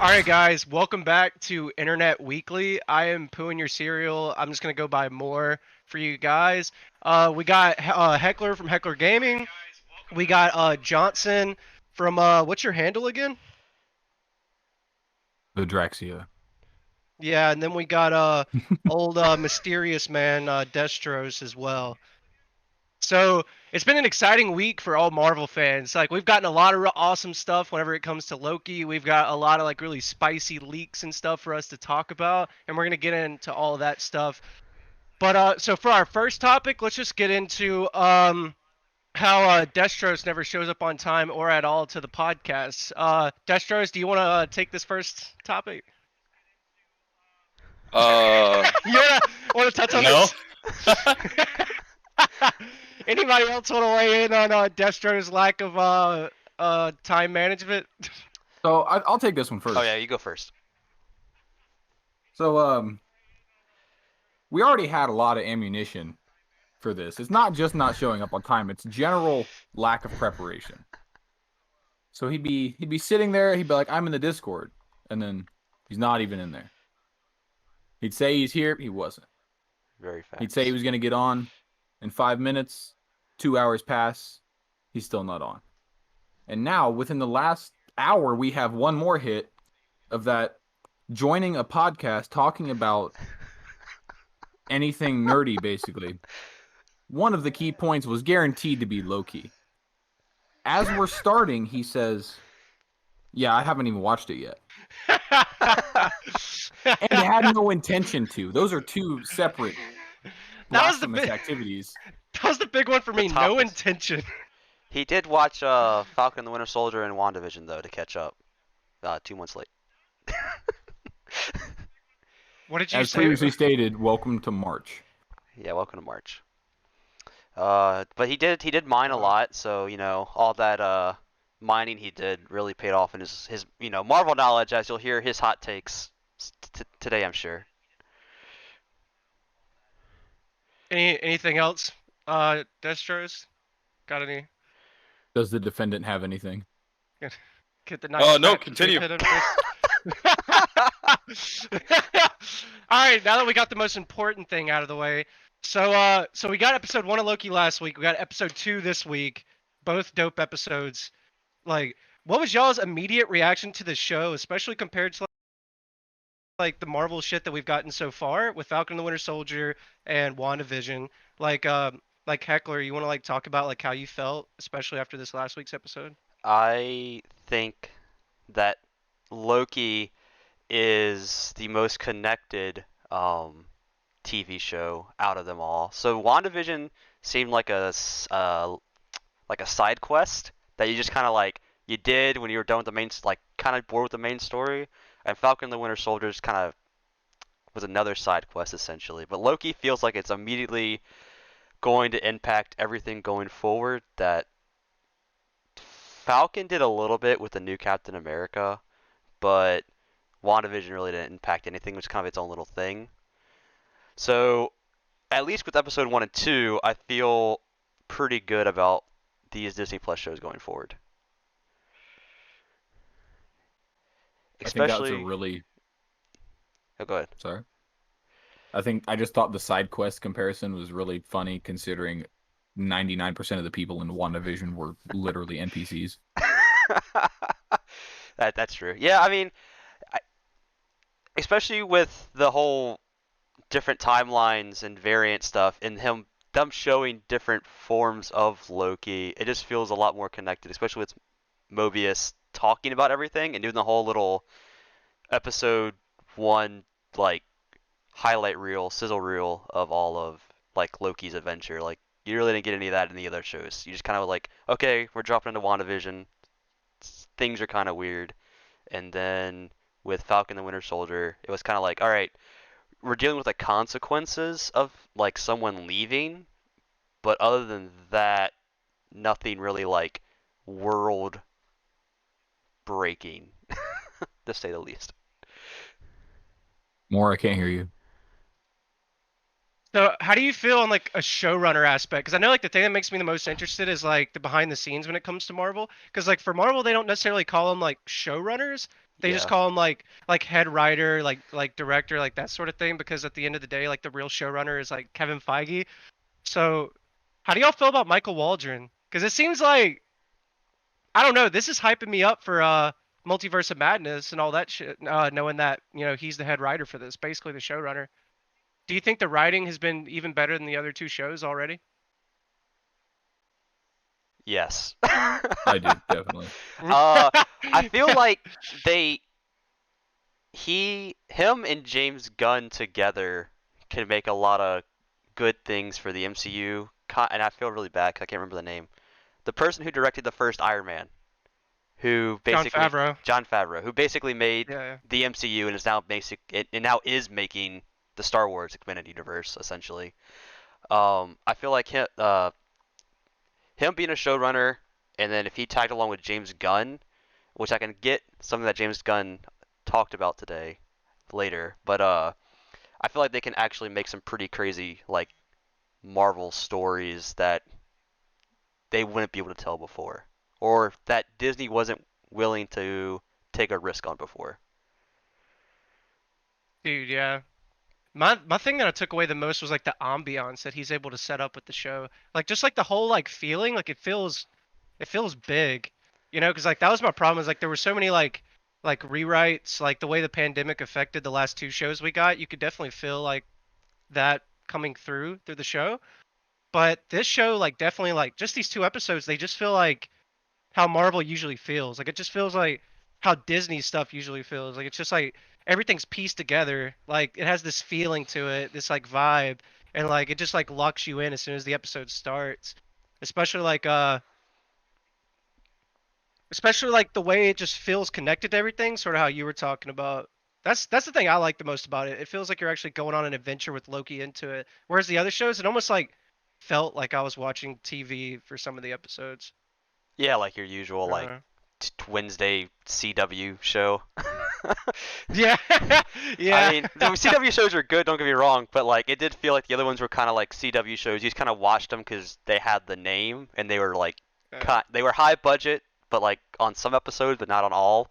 All right, guys, welcome back to Internet Weekly. I am pooing your cereal. I'm just gonna go buy more for you guys. We got Heckler from Heckler Gaming. We got Johnson from what's your handle again? The Draxia. Yeah, and then we got old mysterious man Destros as well. So it's been an exciting week for all Marvel fans. Like we've gotten a lot of awesome stuff whenever it comes to Loki. We've got a lot of like really spicy leaks and stuff for us to talk about, and we're gonna get into all of that stuff. But so for our first topic, let's just get into how Destros never shows up on time or at all to the podcast. Destros, do you want to take this first topic? Uh, You wanna touch on no. this? Anybody else want to weigh in on Destro's lack of time management? So I'll take this one Oh first. yeah, you go first. So we already had a lot of ammunition for this. It's not just not showing up on time; it's general lack of preparation. So he'd be sitting there. He'd be like, "I'm in the Discord," and then he's not even in there. He'd say he's here. He wasn't. Very He'd say he fast. was gonna get on in 5 minutes. 2 hours pass. He's still not on. And now, within the last hour, we have one more hit of that joining a podcast talking about anything nerdy, basically. One of the key points was guaranteed to be Loki. As we're starting, he says, "Yeah, I haven't even watched it yet." And had no intention to. Those are two separate That was the blasphemous big. activities. That was the big one for The me. No toughest. intention. He did watch Falcon and the Winter Soldier and WandaVision though to catch up. 2 months late. What did you As say? previously stated, welcome to March. Yeah, welcome to March. But he did mine a lot, so all that mining he did really paid off in his Marvel knowledge, as you'll hear his hot takes today, I'm sure. Anything else? Destros? Got any? Does the defendant have anything? Get the nice No, fat continue. hit him. All right, now that we got the most important thing out of the way, so we got episode 1 of Loki last week. We got episode 2 this week. Both dope episodes. Like, what was y'all's immediate reaction to the show, especially compared to like the Marvel shit that we've gotten so far with Falcon and the Winter Soldier and WandaVision? Like Heckler, you want to like talk about like how you felt, especially after this last week's episode? I think that Loki is the most connected TV show out of them all. So WandaVision seemed like a side quest that you just kind of like you did when you were done with the main, like kind of bored with the main story. And Falcon and the Winter Soldier kind of was another side quest essentially. But Loki feels like it's immediately going to impact everything going forward. That Falcon did a little bit with the new Captain America, but WandaVision really didn't impact anything, which is kind of its own little thing. So at least with episode 1 and 2, I feel pretty good about these Disney Plus shows going forward. I think that's a Especially, really oh, go ahead. sorry. I think I just thought the side quest comparison was really funny considering 99% of the people in WandaVision were literally NPCs. That's true. Yeah, I mean, I, especially with the whole different timelines and variant stuff, and them showing different forms of Loki, it just feels a lot more connected. Especially with Mobius talking about everything and doing the whole little episode 1 like highlight reel, sizzle reel of all of like Loki's adventure. Like you really didn't get any of that in the other shows. You just kind of like, okay, we're dropping into WandaVision. Things are kind of weird, and then with Falcon and the Winter Soldier, it was kind of like, all right, we're dealing with the consequences of like someone leaving, but other than that, nothing really like world breaking, to say the least. More, I can't hear you. So, how do you feel on like a showrunner aspect? Because I know like the thing that makes me the most interested is like the behind the scenes when it comes to Marvel. Because like for Marvel, they don't necessarily call them like showrunners. They just Yeah. call them like head writer, like director, like that sort of thing. Because at the end of the day, like the real showrunner is like Kevin Feige. So, how do y'all feel about Michael Waldron? Because it seems like I don't know. This is hyping me up for Multiverse of Madness and all that shit. Knowing that he's the head writer for this, basically the showrunner. Do you think the writing has been even better than the other two shows already? Yes. I do, definitely. I feel like they him and James Gunn together can make a lot of good things for the MCU. And I feel really bad 'cause I can't remember the name. The person who directed the first Iron Man, who John basically Favreau. John Favreau, who basically made Yeah. the MCU and is now now is making the Star Wars expanded universe essentially. I feel like him being a showrunner, and then if he tagged along with James Gunn, which I can get something that James Gunn talked about today later, but I feel like they can actually make some pretty crazy like Marvel stories that they wouldn't be able to tell before, or that Disney wasn't willing to take a risk on before. Dude, yeah. My thing that I took away the most was like the ambiance that he's able to set up with the show. Like just like the whole like feeling, like it feels big. Because like that was my problem is like there were so many like rewrites, like the way the pandemic affected the last two shows we got, you could definitely feel like that coming through the show. But this show like definitely like just these two episodes, they just feel like how Marvel usually feels. Like it just feels like how Disney stuff usually feels. Like it's just like everything's pieced together. Like it has this feeling to it, this like vibe, and like it just like locks you in as soon as the episode starts. Especially like especially like the way it just feels connected to everything, sort of how you were talking about. That's the thing I like the most about it. It feels like you're actually going on an adventure with Loki into it. Whereas the other shows, it almost like felt like I was watching TV for some of the episodes. Yeah, like your usual like Uh, Wednesday CW show. yeah, I yeah. mean, the CW shows are good, don't get me wrong, but like it did feel like the other ones were kind of like CW shows. You just kind of watched them because they had the name and they were like, they were high budget, but like on some episodes, but not on all.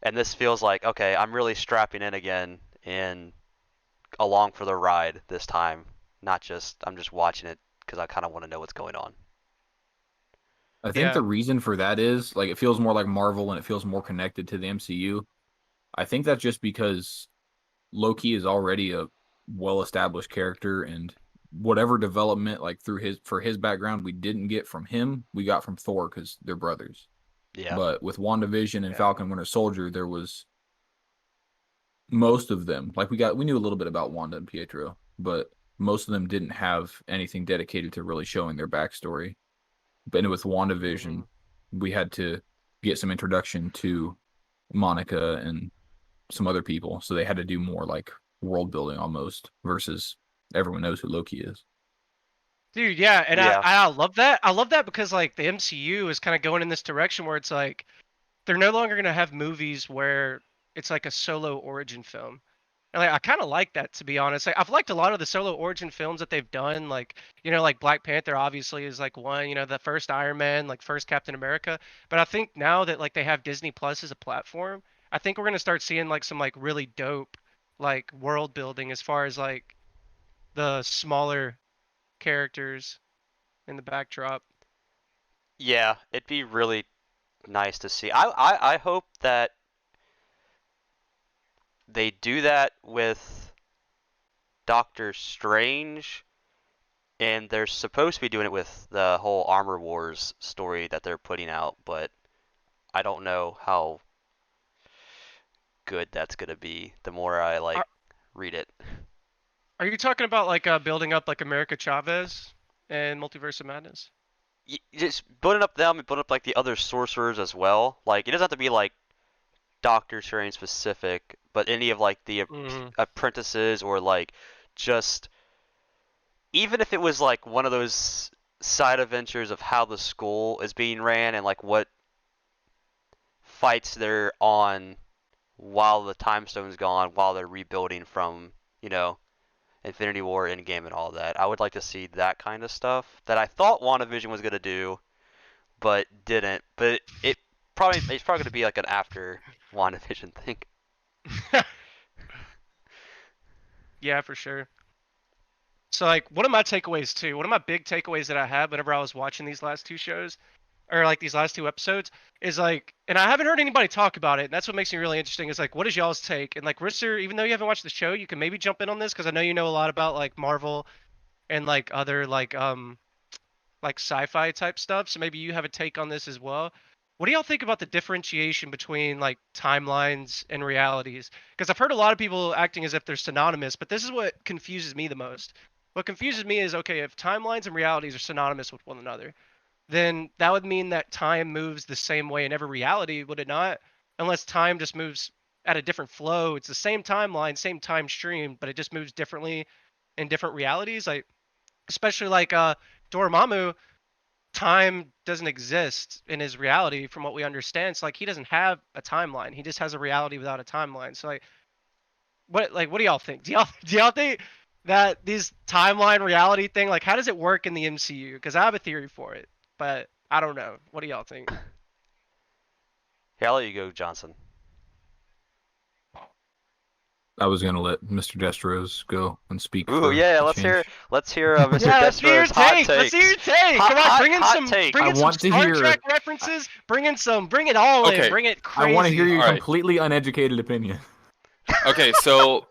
And this feels like, okay, I'm really strapping in again and along for the ride this time. Not just I'm just watching it because I kind of want to know what's going on. I think Yeah. the reason for that is like it feels more like Marvel and it feels more connected to the MCU. I think that's just because Loki is already a well-established character, and whatever development like through his background we didn't get from him, we got from Thor because they're brothers. Yeah. But with WandaVision and Yeah. Falcon Winter Soldier, there was most of them. Like we knew a little bit about Wanda and Pietro, but most of them didn't have anything dedicated to really showing their backstory. But with WandaVision, Mhm. we had to get some introduction to Monica and some other people, so they had to do more like world building almost versus everyone knows who Loki is. Dude, yeah, and I Yeah. I love that. I love that because like the MCU is kind of going in this direction where it's like they're no longer gonna have movies where it's like a solo origin film. And like, I kind of like that to be honest. Like, I've liked a lot of the solo origin films that they've done. Like like Black Panther obviously is like one. The first Iron Man, like first Captain America. But I think now that like they have Disney Plus as a platform, I think we're gonna start seeing like some like really dope like world building as far as like the smaller characters in the backdrop. Yeah, it'd be really nice to see. I hope that they do that with Doctor Strange, and they're supposed to be doing it with the whole Armor Wars story that they're putting out, but I don't know how good that's gonna be the more I like Are, read it. are you talking about like building up like America Chavez and Multiverse of Madness? Just building up them and building up like the other sorcerers as well. Like it doesn't have to be like Doctor Strange specific, but any of like the Hmm. apprentices or like just even if it was like one of those side adventures of how the school is being ran and like what fights they're on while the time stone's gone, while they're rebuilding from, you know, Infinity War, Endgame, and all that. I would like to see that kind of stuff that I thought WandaVision was gonna do, but didn't. But it's probably gonna be like an after WandaVision thing. Yeah, for sure. So like one of my takeaways too, one of my big takeaways that I had whenever I was watching these last two shows, or like these last two episodes, is like, and I haven't heard anybody talk about it, and that's what makes me really interesting. Is like, what is y'all's take? And like, Rister, even though you haven't watched the show, you can maybe jump in on this because I know you know a lot about like Marvel and like other like sci-fi type stuff. So maybe you have a take on this as well. What do y'all think about the differentiation between like timelines and realities? Because I've heard a lot of people acting as if they're synonymous, but this is what confuses me the most. What confuses me is, okay, if timelines and realities are synonymous with one another, then that would mean that time moves the same way in every reality, would it not? Unless time just moves at a different flow. It's the same timeline, same time stream, but it just moves differently in different realities. Like especially like Dormammu, time doesn't exist in his reality from what we understand. So like he doesn't have a timeline. He just has a reality without a timeline. So like what do y'all think? Do y'all think that this timeline reality thing, like how does it work in the MCU? Because I have a theory for it, but I don't know. What do y'all think? Here, I'll let you go, Johnson. I was gonna let Mr. Destros go and speak. Ooh, for yeah, a let's hear change. Mr. Yeah, let's hear your Destro's hot take. Let's takes. hear your take. Hot- Come on, hot- bring in hot some, take. bring I in some want to Star hear- Trek references. Bring it all Okay. in. Bring it I crazy. want to hear your All right. completely uneducated opinion. Okay, so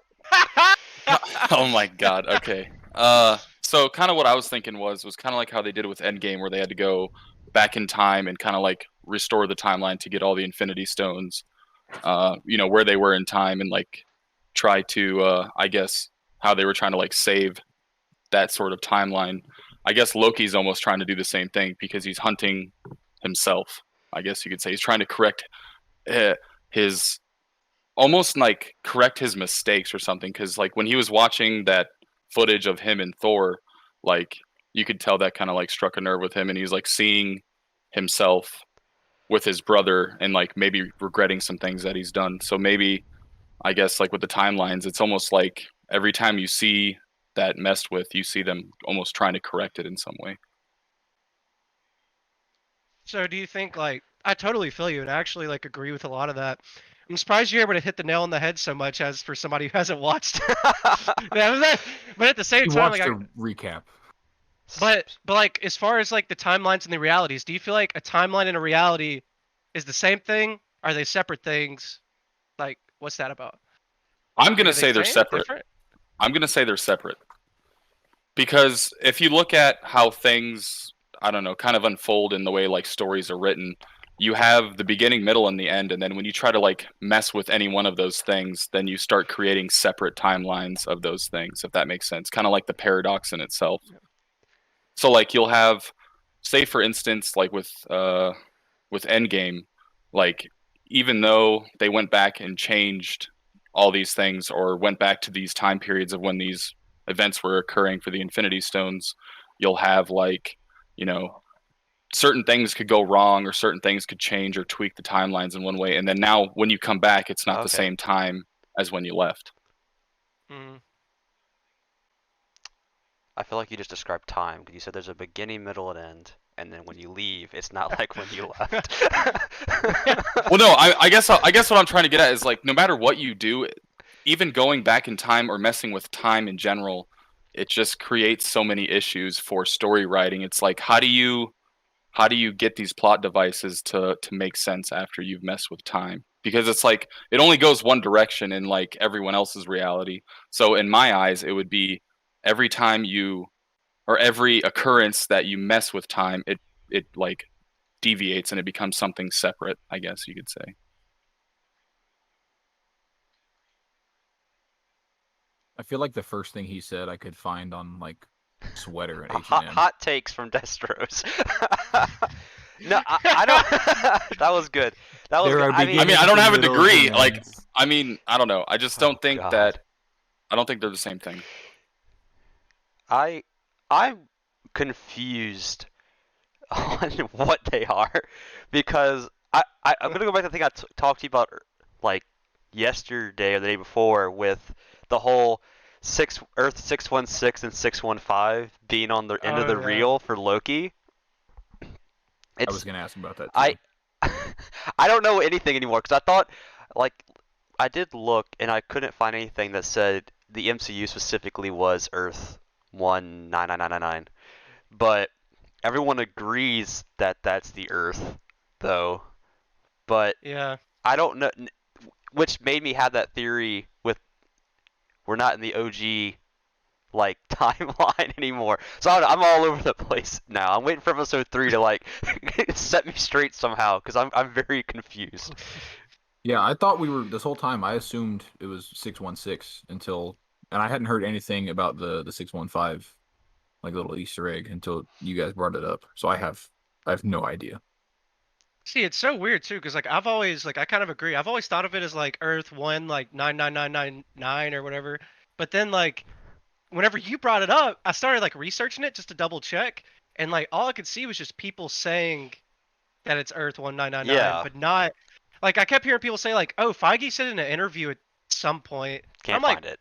oh my god. Okay. So kind of what I was thinking was kind of like how they did with Endgame, where they had to go back in time and kind of like restore the timeline to get all the Infinity Stones. Where they were in time and like try to, I guess, how they were trying to like save that sort of timeline. I guess Loki's almost trying to do the same thing because he's hunting himself. I guess you could say he's trying to correct his almost like correct his mistakes or something, because like when he was watching that footage of him and Thor, like you could tell that kind of like struck a nerve with him, and he's like seeing himself with his brother and like maybe regretting some things that he's done. So maybe I guess like with the timelines, it's almost like every time you see that messed with, you see them almost trying to correct it in some way. So do you think like I totally feel you and I actually like agree with a lot of that. I'm surprised you're able to hit the nail on the head so much as for somebody who hasn't watched. But at the same You time, watched like, a recap. but like as far as like the timelines and the realities, do you feel like a timeline and a reality is the same thing? Are they separate things? Like, what's that about? I'm Like, gonna are they say they're same? separate. Different? I'm gonna say they're separate because if you look at how things, I don't know, kind of unfold in the way like stories are written, you have the beginning, middle, and the end, and then when you try to like mess with any one of those things, then you start creating separate timelines of those things, if that makes sense. Kind of like the paradox in itself. So like you'll have, say for instance, like with Endgame, like even though they went back and changed all these things or went back to these time periods of when these events were occurring for the Infinity Stones, you'll have like, you know, certain things could go wrong or certain things could change or tweak the timelines in one way, and then now when you come back, it's not the Okay. same time as when you left. Mm. I feel like you just described time because you said there's a beginning, middle, and end, and then when you leave, it's not like when you left. Well, no, I guess what I'm trying to get at is like no matter what you do, even going back in time or messing with time in general, it just creates so many issues for story writing. It's like how do you get these plot devices to make sense after you've messed with time? Because it's like it only goes one direction in like everyone else's reality. So in my eyes, it would be every time you or every occurrence that you mess with time, it like deviates and it becomes something separate, I guess you could say. I feel like the first thing he said I could find on like sweater at hot, H&M. hot takes from Destros. No, I don't. That was good. That was There good. are I mean, I mean, I don't have a Middle degree. and Like, ends. I mean, I don't know. I just don't think God. that. I don't think they're the same thing. I'm confused on what they are because I'm gonna go back to the thing I talked to you about like yesterday or the day before with the whole Earth 616 and 615 being on the end of Oh the yeah. reel for Loki. I was It's gonna ask about that too. I I don't know anything anymore because I thought like I did look and I couldn't find anything that said the MCU specifically was Earth 199999. But everyone agrees that that's the Earth, though. But Yeah. I don't know, which made me have that theory with we're not in the OG like timeline anymore. So I'm all over the place now. I'm waiting for episode 3 to like set me straight somehow because I'm very confused. Yeah, I thought we were this whole time. I assumed it was 616 and I hadn't heard anything about the 615 like little Easter egg until you guys brought it up. So I have no idea. See, it's so weird too, because like I've always like I kind of agree. I've always thought of it as like Earth 1 like 99999 or whatever. But then like whenever you brought it up, I started like researching it just to double check, and like all I could see was just people saying that it's Earth 1999, Yeah, but not like I kept hearing people say like, "Oh, Feige said in an interview at some point." can't I'm like, find it.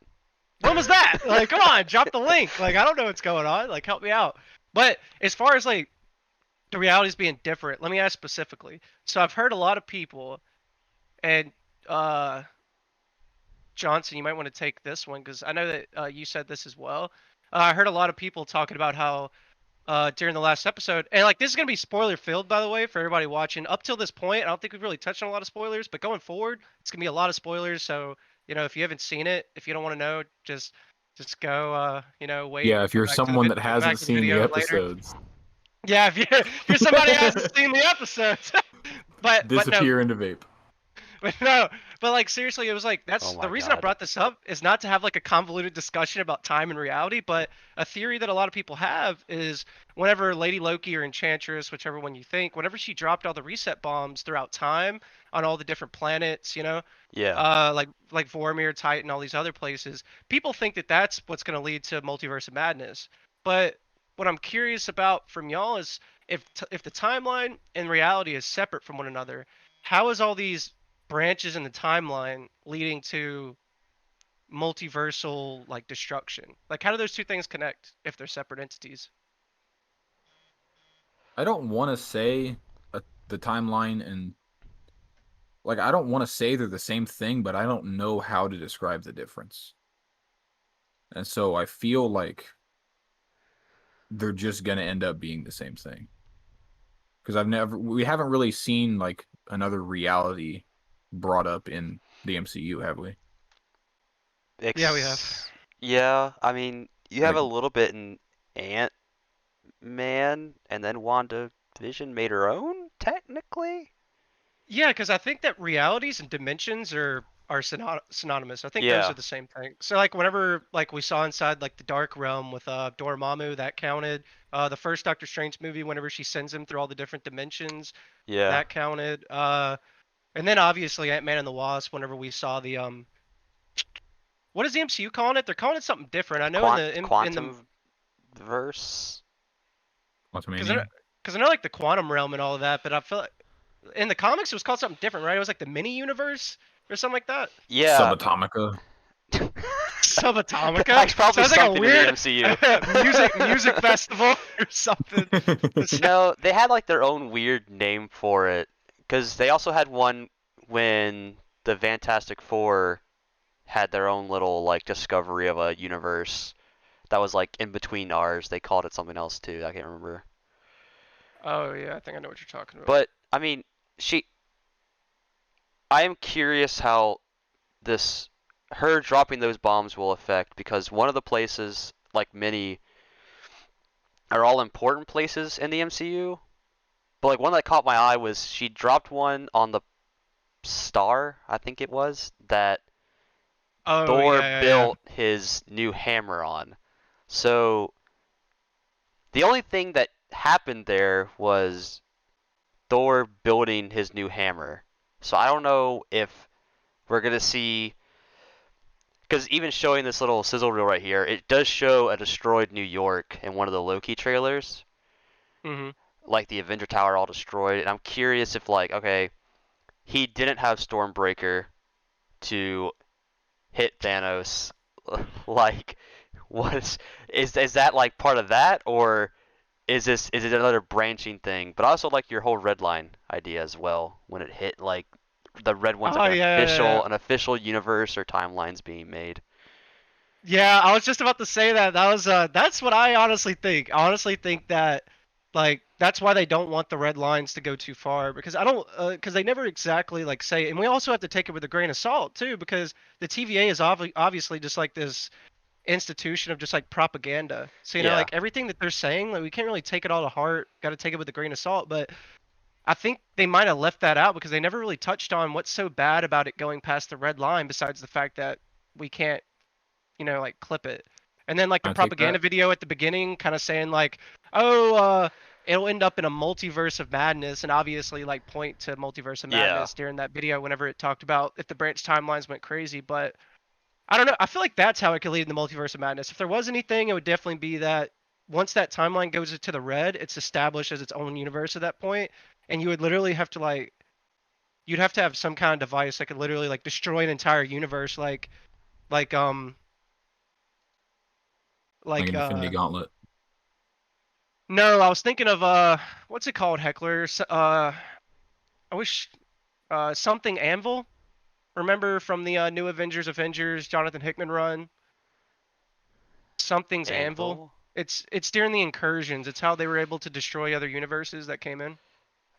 when was that? Like, come on, drop the link. Like, I don't know what's going on. Like, help me out. But as far as like the realities being different, let me ask specifically. So I've heard a lot of people, and uh, Johnson, you might want to take this one because I know that you said this as well. I heard a lot of people talking about how during the last episode, and like this is gonna be spoiler filled, by the way, for everybody watching. Up till this point, I don't think we've really touched on a lot of spoilers, but going forward, it's gonna be a lot of spoilers. So if you haven't seen it, if you don't want to know, just go, wait, Yeah, if you're someone that come back hasn't to the seen the video later. episodes, Yeah, if you're somebody who hasn't seen the episodes, but no, disappear into vape. but no, but like seriously, it was like Oh that's my the reason I God. brought this up is not to have like a convoluted discussion about time and reality, but a theory that a lot of people have is whenever Lady Loki or Enchantress, whichever one you think, whenever she dropped all the reset bombs throughout time on all the different planets, Yeah. like Vormir, Titan, all these other places, people think that that's what's going to lead to Multiverse of Madness. But what I'm curious about from y'all is if the timeline and reality is separate from one another, how is all these branches in the timeline leading to multiversal like destruction? Like how do those two things connect if they're separate entities? I don't want to say the timeline and like I don't want to say they're the same thing, but I don't know how to describe the difference. And so I feel like they're just gonna end up being the same thing. Because we haven't really seen like another reality brought up in the MCU, have we? Yeah, we have. Yeah, I mean, you have Like, a little bit in Ant-Man, and then WandaVision made her own, technically? Yeah, because I think that realities and dimensions are synonymous. I think those Yeah. are the same thing. So like whenever like we saw inside like the Dark Realm with Dormammu, that counted. The first Doctor Strange movie, whenever she sends him through all the different dimensions, Yeah. that counted. And then obviously Ant-Man and the Wasp, whenever we saw the what is the MCU calling it? They're calling it something different. I know in the Quantum verse? because Quantumania? I know like the quantum realm and all of that, but I feel like in the comics it was called something different, right? It was like the mini universe or something like that. Yeah. Subatomica. Subatomica. That's probably Sounds like a something in weird the MCU. music festival or something. No, they had like their own weird name for it, because they also had one when the Fantastic Four had their own little like discovery of a universe that was like in between ours. They called it something else too. I can't remember. Oh yeah, I think I know what you're talking about. But I mean, I am curious how her dropping those bombs will affect, because one of the places, like many, are all important places in the MCU. But like one that caught my eye was she dropped one on the star, I think it was, that Thor yeah. built his new hammer on. So the only thing that happened there was Thor building his new hammer. So I don't know if we're gonna see, because even showing this little sizzle reel right here, it does show a destroyed New York in one of the Loki trailers, Mhm. like the Avenger Tower all destroyed. And I'm curious if like, okay, he didn't have Stormbreaker to hit Thanos like, what is that like part of that, or is it another branching thing? But I also like your whole red line idea as well. When it hit like the red one's Oh like yeah, yeah, yeah. an official universe or timelines being made. Yeah, I was just about to say that. That's what I honestly think. I honestly think that like that's why they don't want the red lines to go too far because I don't because they never exactly like say, and we also have to take it with a grain of salt too because the TVA is obviously just like this institution of just like propaganda. So Yeah. like everything that they're saying, like we can't really take it all to heart. Got to take it with a grain of salt, but I think they might have left that out because they never really touched on what's so bad about it going past the red line besides the fact that we can't like clip it. And then like the I take propaganda that. video at the beginning kind of saying like, oh, it'll end up in a multiverse of madness and obviously like point to multiverse of Yeah. madness during that video whenever it talked about if the branch timelines went crazy. But I don't know. I feel like that's how it could lead in the multiverse of madness. If there was anything, it would definitely be that once that timeline goes into the red, it's established as its own universe at that point, and you would literally have to like, you'd have to have some kind of device that could literally like destroy an entire universe, like Like like an Infinity Gauntlet. no, I was thinking of what's it called, Heckler? I wish something Anvil. Remember from the New Avengers Jonathan Hickman run? Something's Anvil. Anvil. It's during the incursions. It's how they were able to destroy other universes that came in.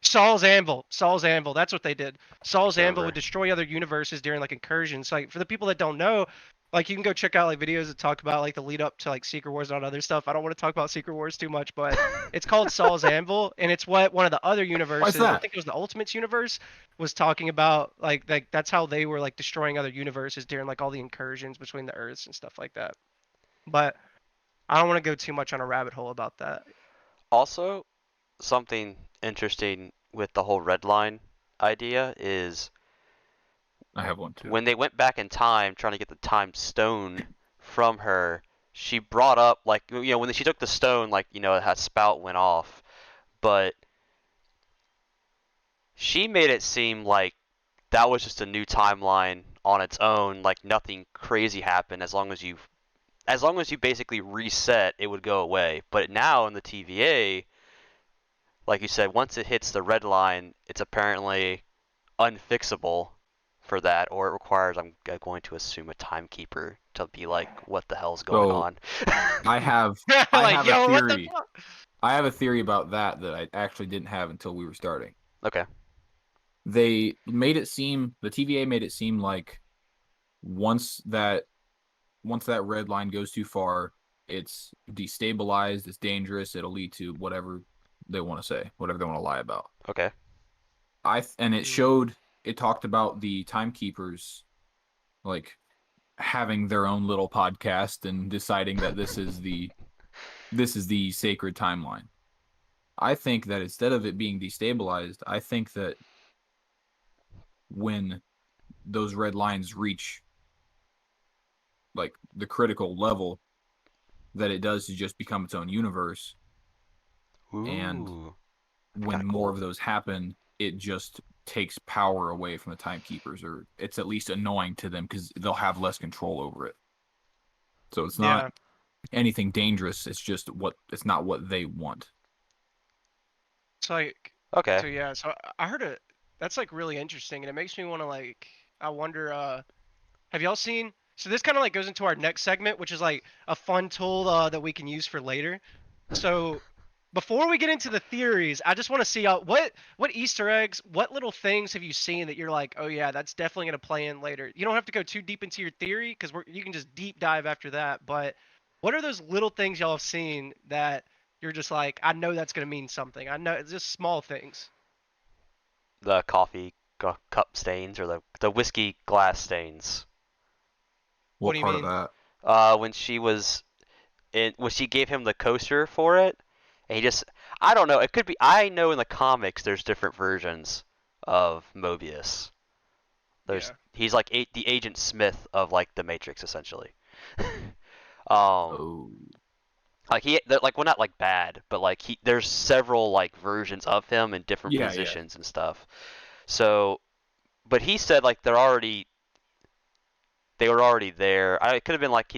Saul's Anvil. Saul's Anvil. That's what they did. Saul's Anvil would Remember. destroy other universes during like incursions. Like for the people that don't know, like you can go check out like videos that talk about like the lead up to like Secret Wars and all that other stuff. I don't want to talk about Secret Wars too much, but it's called Saul's Anvil, and it's what one of the other Why's universes, I that? think it was the Ultimates universe, was talking about. Like that's how they were like destroying other universes during like all the incursions between the Earths and stuff like that. But I don't want to go too much on a rabbit hole about that. Also, something interesting with the whole red line idea is I have one too. when they went back in time trying to get the time stone from her, she brought up like when she took the stone, like her spout went off, but she made it seem like that was just a new timeline on its own, like nothing crazy happened as long as you basically reset, it would go away. But now in the TVA, like you said, once it hits the red line, it's apparently unfixable for that, or it requires, I'm going to assume, a timekeeper to be like, what the hell's going So, on? I have Like, have yo, a what the theory. fuck? I have a theory about that I actually didn't have until we were starting. Okay. The TVA made it seem like once that red line goes too far, it's destabilized, it's dangerous, it'll lead to whatever they want to say, whatever they want to lie about. Okay. And it talked about the timekeepers like having their own little podcast and deciding that this is the sacred timeline. I think that instead of it being destabilized, I think that when those red lines reach like the critical level, that it does to just become its own universe. And Ooh. when Kinda more cool. of those happen, it just takes power away from the timekeepers, or it's at least annoying to them because they'll have less control over it. So it's not Yeah. anything dangerous. It's just it's not what they want. It's like, Okay. so yeah, so I heard it. That's like really interesting, and it makes me want to like, I wonder, have y'all seen? So this kind of like goes into our next segment, which is like a fun tool that we can use for later. So before we get into the theories, I just want to see what Easter eggs, what little things have you seen that you're like, oh yeah, that's definitely gonna play in later. You don't have to go too deep into your theory because you can just deep dive after that. But what are those little things y'all have seen that you're just like, I know that's gonna mean something. I know it's just small things. The coffee cup stains, or the whiskey glass stains. What What do you part mean? of that? When she gave him the coaster for it, and I don't know, it could be, I know in the comics there's different versions of Mobius. Yeah. He's like the Agent Smith of like the Matrix, essentially. Oh, Like well, not like bad, but like there's several like versions of him in different yeah. positions and stuff. So, but he said like they're already they were already there. It could have been like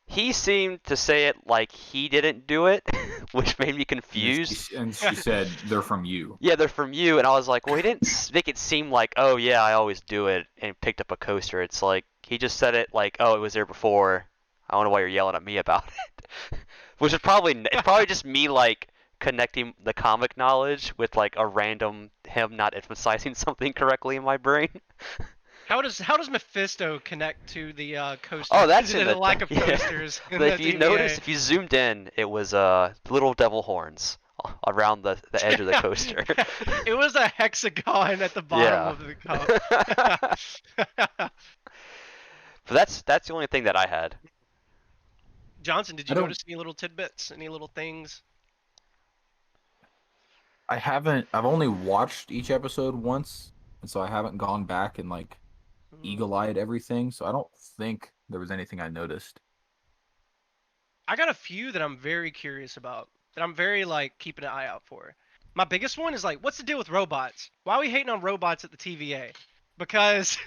he seemed to say it like he didn't do it, which made me confused. And she said, they're from you. Yeah, they're from you, and I was like, well, he didn't make it seem like, oh yeah, I always do it, and picked up a coaster. It's like he just said it like, oh, it was there before. I don't know why you're yelling at me about it, which is probably just me like connecting the comic knowledge with like a random him not emphasizing something correctly in my brain. How does Mephisto connect to the coaster? Oh, that's in the the lack of yeah. coasters. In If the you TVA. notice, if you zoomed in, it was little devil horns around the edge of the coaster. It was a hexagon at the bottom of the cup. But that's the only thing that I had. Johnson, did you notice any little tidbits, any little things? I haven't. I've only watched each episode once, and so I haven't gone back and like eagle-eyed everything. So I don't think there was anything I noticed. I got a few that I'm very curious about, that I'm very like keeping an eye out for. My biggest one is like, what's the deal with robots? Why are we hating on robots at the TVA? Because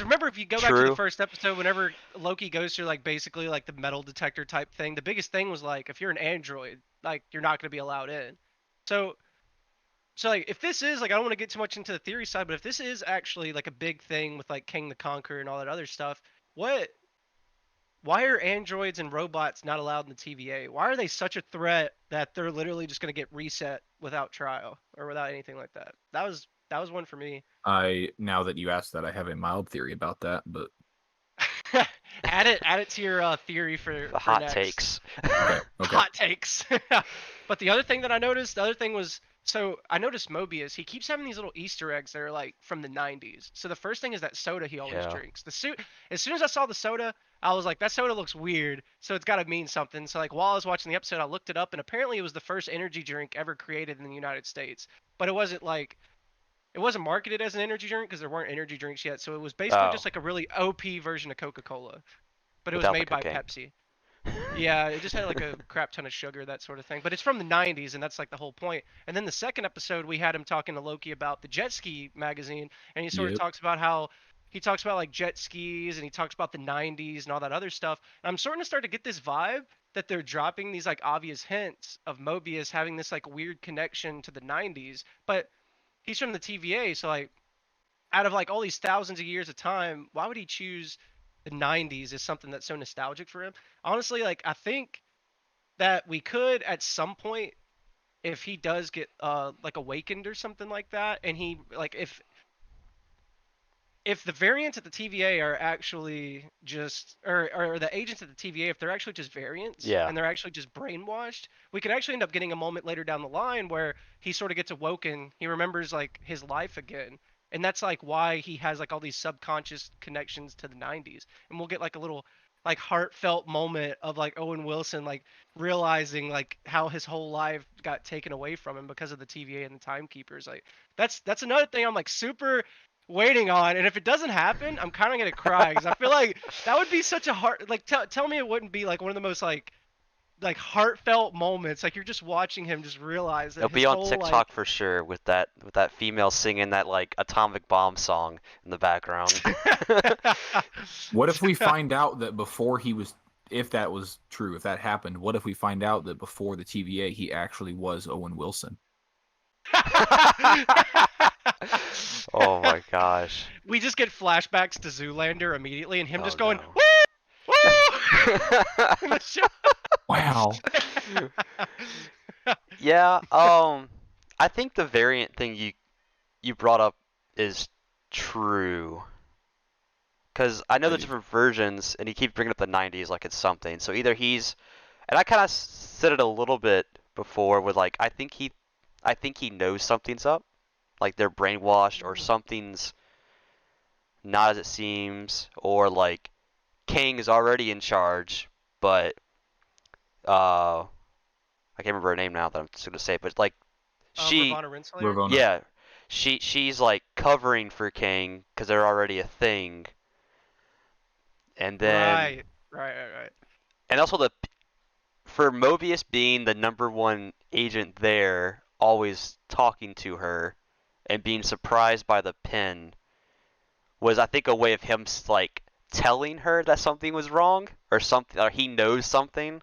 remember, if you go back to the first episode, whenever Loki goes through like basically like the metal detector type thing, the biggest thing was like, if you're an android, like you're not going to be allowed in. So like if this is like, I don't want to get too much into the theory side, but if this is actually like a big thing with like King the Conqueror and all that other stuff, why are androids and robots not allowed in the TVA? Why are they such a threat that they're literally just going to get reset without trial or without anything like that? That was one for me. Now that you asked that, I have a mild theory about that, but add it to your theory for hot next. takes. Okay. Hot takes. But the other thing that I noticed, was, so I noticed Mobius, he keeps having these little Easter eggs that are like from the 90s. So the first thing is that soda he always drinks. As soon as I saw the soda, I was like, that soda looks weird, so it's got to mean something. So like while I was watching the episode, I looked it up, and apparently it was the first energy drink ever created in the United States. But it wasn't marketed as an energy drink because there weren't energy drinks yet. So it was basically just like a really OP version of Coca-Cola, but it was made by Pepsi. Yeah, it just had like a crap ton of sugar, that sort of thing. But it's from the 90s, and that's like the whole point. And then the second episode, we had him talking to Loki about the Jet Ski magazine, and he sort of talks about how he talks about like jet skis, and he talks about the 90s and all that other stuff. And I'm starting to get this vibe that they're dropping these like obvious hints of Mobius having this like weird connection to the 90s. But he's from the TVA, so like out of like all these thousands of years of time, why would he choose the 90s as something that's so nostalgic for him? Honestly, like I think that we could at some point, if he does get like awakened or something like that, and he like if the variants at the TVA are actually just, or the agents at the TVA, if they're actually just variants, and they're actually just brainwashed, we could actually end up getting a moment later down the line where he sort of gets awoken. He remembers like his life again. And that's like why he has like all these subconscious connections to the 90s. And we'll get like a little like heartfelt moment of like Owen Wilson like realizing like how his whole life got taken away from him because of the TVA and the timekeepers. Like that's another thing I'm like super waiting on, and if it doesn't happen, I'm kind of gonna cry because I feel like that would be such a hard, like tell me it wouldn't be like one of the most like heartfelt moments. Like you're just watching him just realize that it'll be on TikTok for sure with that female singing that like atomic bomb song in the background. What if we find out that before he was, if that was true, if that happened, what if we find out that before the TVA he actually was Owen Wilson? Oh my gosh. We just get flashbacks to Zoolander immediately, and him just going, no. woo! Woo! Wow. Yeah, I think the variant thing you brought up is true. Because I know there's different versions, and he keeps bringing up the 90s like it's something. So either he's, and I kind of said it a little bit before with like, I think he knows something's up. Like they're brainwashed or something's not as it seems, or like King is already in charge, but I can't remember her name now that I'm just gonna say, but like Ravonna. Yeah, she's like covering for King because they're already a thing, and then right. And also for Mobius being the #1 agent there, always talking to her and being surprised by the pin was, I think, a way of him like telling her that something was wrong or something, or he knows something.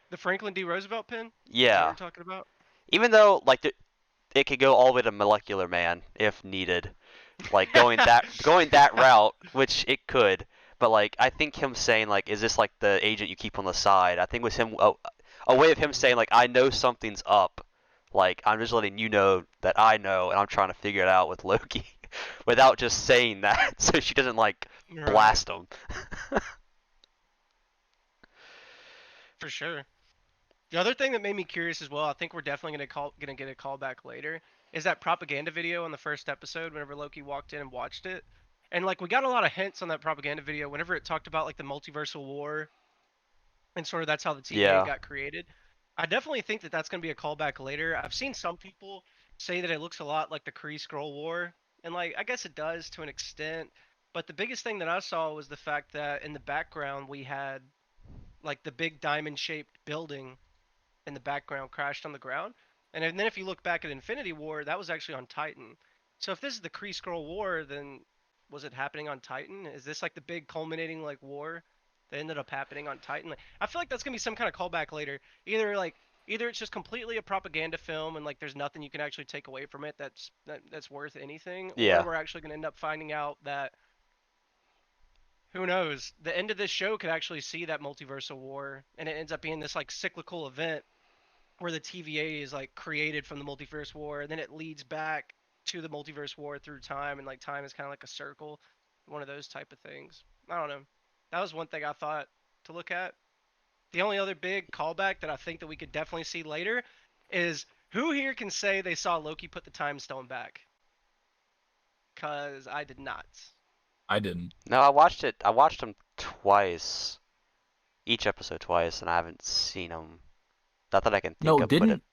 The Franklin D. Roosevelt pin? Is that what Yeah. you're talking about? Even though like it could go all the way to Molecular Man if needed, like going that route, which it could. But like I think him saying like, "Is this like the agent you keep on the side?" I think was him a way of him saying like, "I know something's up. Like I'm just letting you know that I know, and I'm trying to figure it out with Loki," without just saying that, so she doesn't like Right. blast him. For sure. The other thing that made me curious as well, I think we're definitely gonna get a call back later, is that propaganda video on the first episode whenever Loki walked in and watched it. And like we got a lot of hints on that propaganda video whenever it talked about like the multiversal war and sort of that's how the TVA Yeah. got created. I definitely think that that's gonna be a callback later. I've seen some people say that it looks a lot like the Kree Skrull War, and like I guess it does to an extent. But the biggest thing that I saw was the fact that in the background we had like the big diamond-shaped building in the background crashed on the ground. And then if you look back at Infinity War, that was actually on Titan. So if this is the Kree Skrull War, then was it happening on Titan? Is this like the big culminating like war that ended up happening on Titan? Like, I feel like that's gonna be some kind of callback later. Either it's just completely a propaganda film and like there's nothing you can actually take away from it that's worth anything, or Yeah. we're actually gonna end up finding out that who knows, the end of this show could actually see that multiversal war, and it ends up being this like cyclical event where the TVA is like created from the multiverse war, and then it leads back to the multiverse war through time, and like time is kind of like a circle, one of those type of things. I don't know. That was one thing I thought to look at. The only other big callback that I think that we could definitely see later is who here can say they saw Loki put the time stone back? Cause I did not. I didn't. No, I watched it. I watched them twice, each episode twice, and I haven't seen them. Not that I can think No, of, put it didn't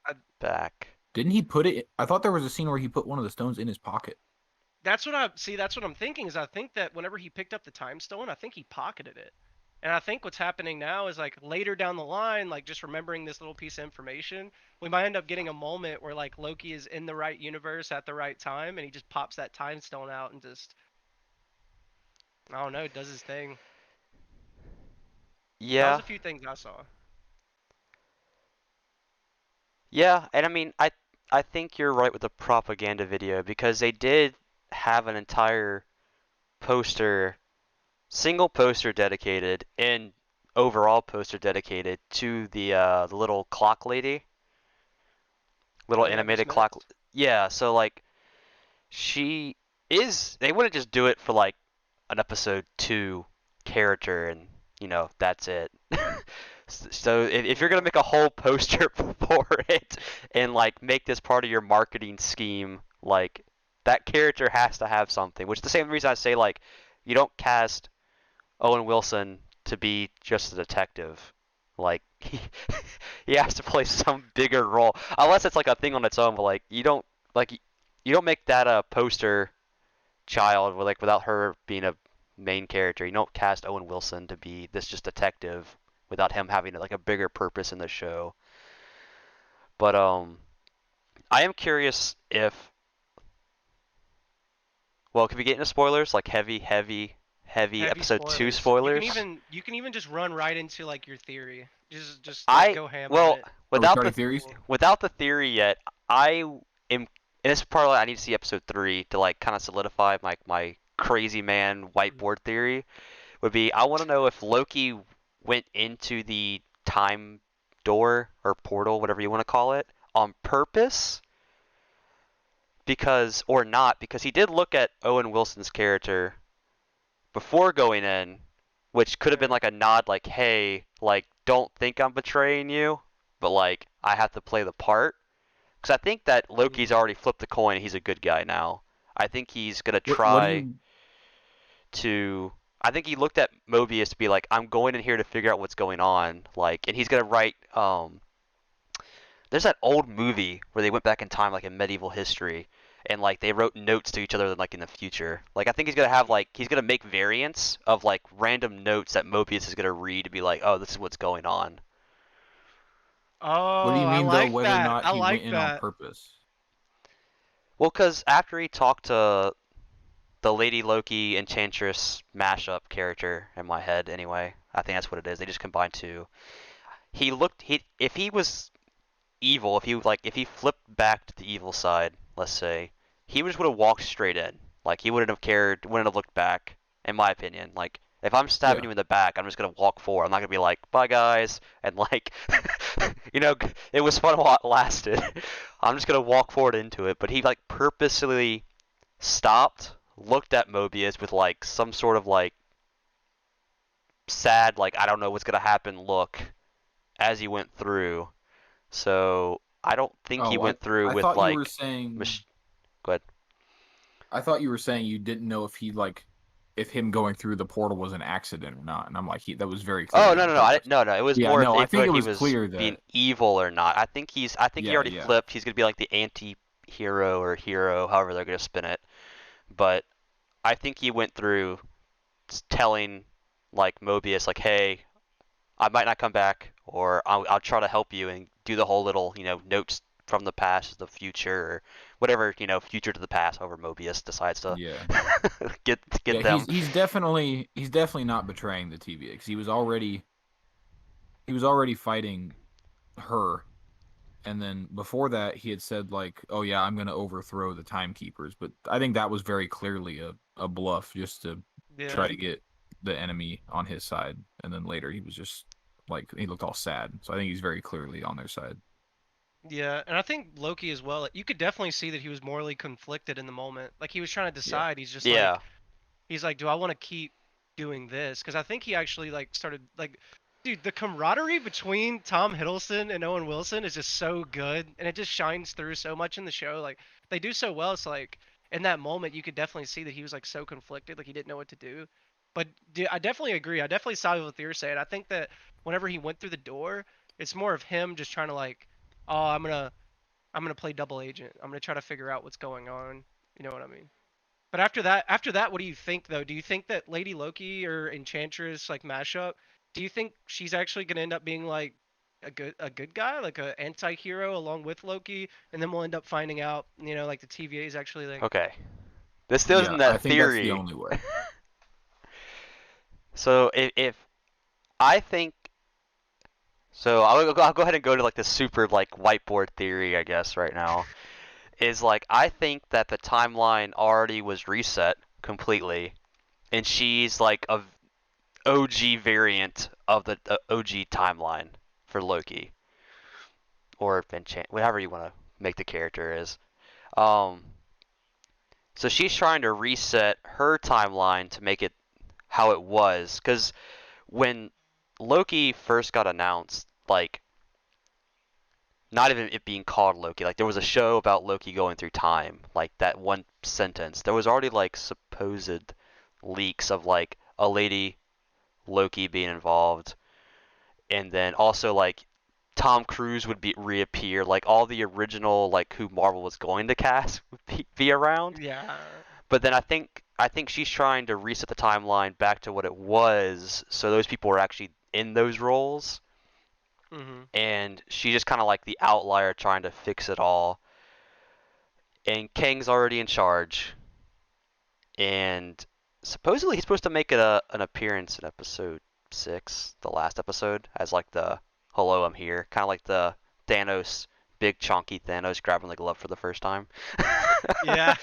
back. didn't he put it? I thought there was a scene where he put one of the stones in his pocket. That's what I see. That's what I'm thinking. Is I think that whenever he picked up the time stone, I think he pocketed it. And I think what's happening now is like later down the line, like just remembering this little piece of information, we might end up getting a moment where like Loki is in the right universe at the right time, and he just pops that time stone out and just I don't know, does his thing. That was Yeah, a few things I saw. yeah, and I mean, I think you're right with the propaganda video because they did have an entire poster, single poster dedicated, and overall poster dedicated to the little clock lady, little Oh yeah, Miss animated clock. Minutes. Yeah, so like she is. They wouldn't just do it for like an episode 2 character and that's it. So if you're gonna Yeah. make a whole poster for it and like make this part of your marketing scheme, like that character has to have something. Which is the same reason I say like you don't cast Owen Wilson to be just a detective. Like he has to play some bigger role unless it's like a thing on its own. But like like you don't make that a poster child with like without her being a main character. You don't cast Owen Wilson to be this just detective without him having like a bigger purpose in the show. But I am curious if well, can we get into spoilers? Like heavy Heavy episode 2 spoilers. spoilers? You can even just run right into like your theory. Just like I go ham on well, it. Are we without starting the theories? without the theory yet, I am and this is probably I need to see episode 3 to like kind of solidify my crazy man Mhm. whiteboard theory. Would be I want to know if Loki went into the time door or portal, whatever you want to call it, on purpose because or not because he did look at Owen Wilson's character before going in, which could have been Yeah. like a nod like, "Hey, like don't think I'm betraying you, but like I have to play the part." Because I think that Mhm. Loki's already flipped the coin and he's a good guy now. I think he's gonna What do try you? to I think he looked at Mobius to be like, I'm going in here to figure out what's going on, like, and he's gonna write. There's that old movie where they went back in time, like in medieval history, and like they wrote notes to each other, like in the future. Like I think he's gonna have like he's gonna make variants of like random notes that Mobius is gonna read to be like, oh, this is what's going on. What do Oh, you I mean though? like Whether or that. not I he went like in on that. purpose? Well, because after he talked to the Lady Loki Enchantress mashup character in my head anyway. I think that's what it is. They just combined two. If he was evil, if he flipped back to the evil side, let's say, he just would have walked straight in. Like he wouldn't have cared, wouldn't have looked back, in my opinion. Like if I'm stabbing Yeah. you in the back, I'm just gonna walk forward. I'm not gonna be like, bye guys, and like, it was fun while it lasted. I'm just gonna walk forward into it. But he like purposely stopped, looked at Mobius with like some sort of like sad, like I don't know what's gonna happen look as he went through. So I don't think he Oh, went through I with thought you were like. saying. Go ahead. I thought you were saying you didn't know if him going through the portal was an accident or not, and I'm like, that was very Oh clearly no on no no! purpose. No. It was Yeah, more no, I if think it he was was clear being that. evil or not. I think he Yeah, already yeah. flipped. He's gonna be like the anti-hero or hero, however they're gonna spin it. But I think he went through telling like Mobius like, hey, I might not come back, or I'll try to help you and do the whole little notes from the past to the future or whatever future to the past. However Mobius decides to Yeah. get Yeah, them. he's definitely not betraying the TVA because he was already fighting her, and then before that he had said like, oh yeah, I'm gonna overthrow the timekeepers, but I think that was very clearly a bluff just to try Yeah. to get the enemy on his side, and then later he was just like he looked all sad, so I think he's very clearly on their side. Yeah, and I think Loki as well. You could definitely see that he was morally conflicted in the moment. Like he was trying to Yeah. decide. Yeah. He's like, do I want to keep doing this? Because I think he actually like started like, dude, the camaraderie between Tom Hiddleston and Owen Wilson is just so good, and it just shines through so much in the show. Like they do so well. It's like in that moment you could definitely see that he was like so conflicted, like he didn't know what to do. But I definitely agree. I definitely side with what you're saying. I think that whenever he went through the door, it's more of him just trying to like, oh, I'm gonna play double agent. I'm gonna try to figure out what's going on. You know what I mean? But after that, what do you think though? Do you think that Lady Loki or Enchantress like mashup? Do you think she's actually gonna end up being like a good guy, like a anti-hero along with Loki, and then we'll end up finding out, like the TVA is actually like. Okay. This goes Yeah, in I that think that's the theory. only way. So if I think so, I'll go ahead and go to like the super like whiteboard theory, I guess, right now. Is like I think that the timeline already was reset completely, and she's like a OG variant of the OG timeline for Loki, or whatever you want to make the character is. Um, so she's trying to reset her timeline to make it how it was, because when Loki first got announced, like not even it being called Loki, like there was a show about Loki going through time, like that one sentence. There was already like supposed leaks of like a lady Loki being involved, and then also like Tom Cruise would reappear, like all the original like who Marvel was going to cast would be around. Yeah. But then I think she's trying to reset the timeline back to what it was, so those people were actually in those roles, Mhm. and she's just kind of like the outlier trying to fix it all. And Kang's already in charge, and supposedly he's supposed to make an appearance in episode 6, the last episode, as like the hello, I'm here, kind of like the Thanos, big chunky Thanos grabbing the glove for the first time. Yeah.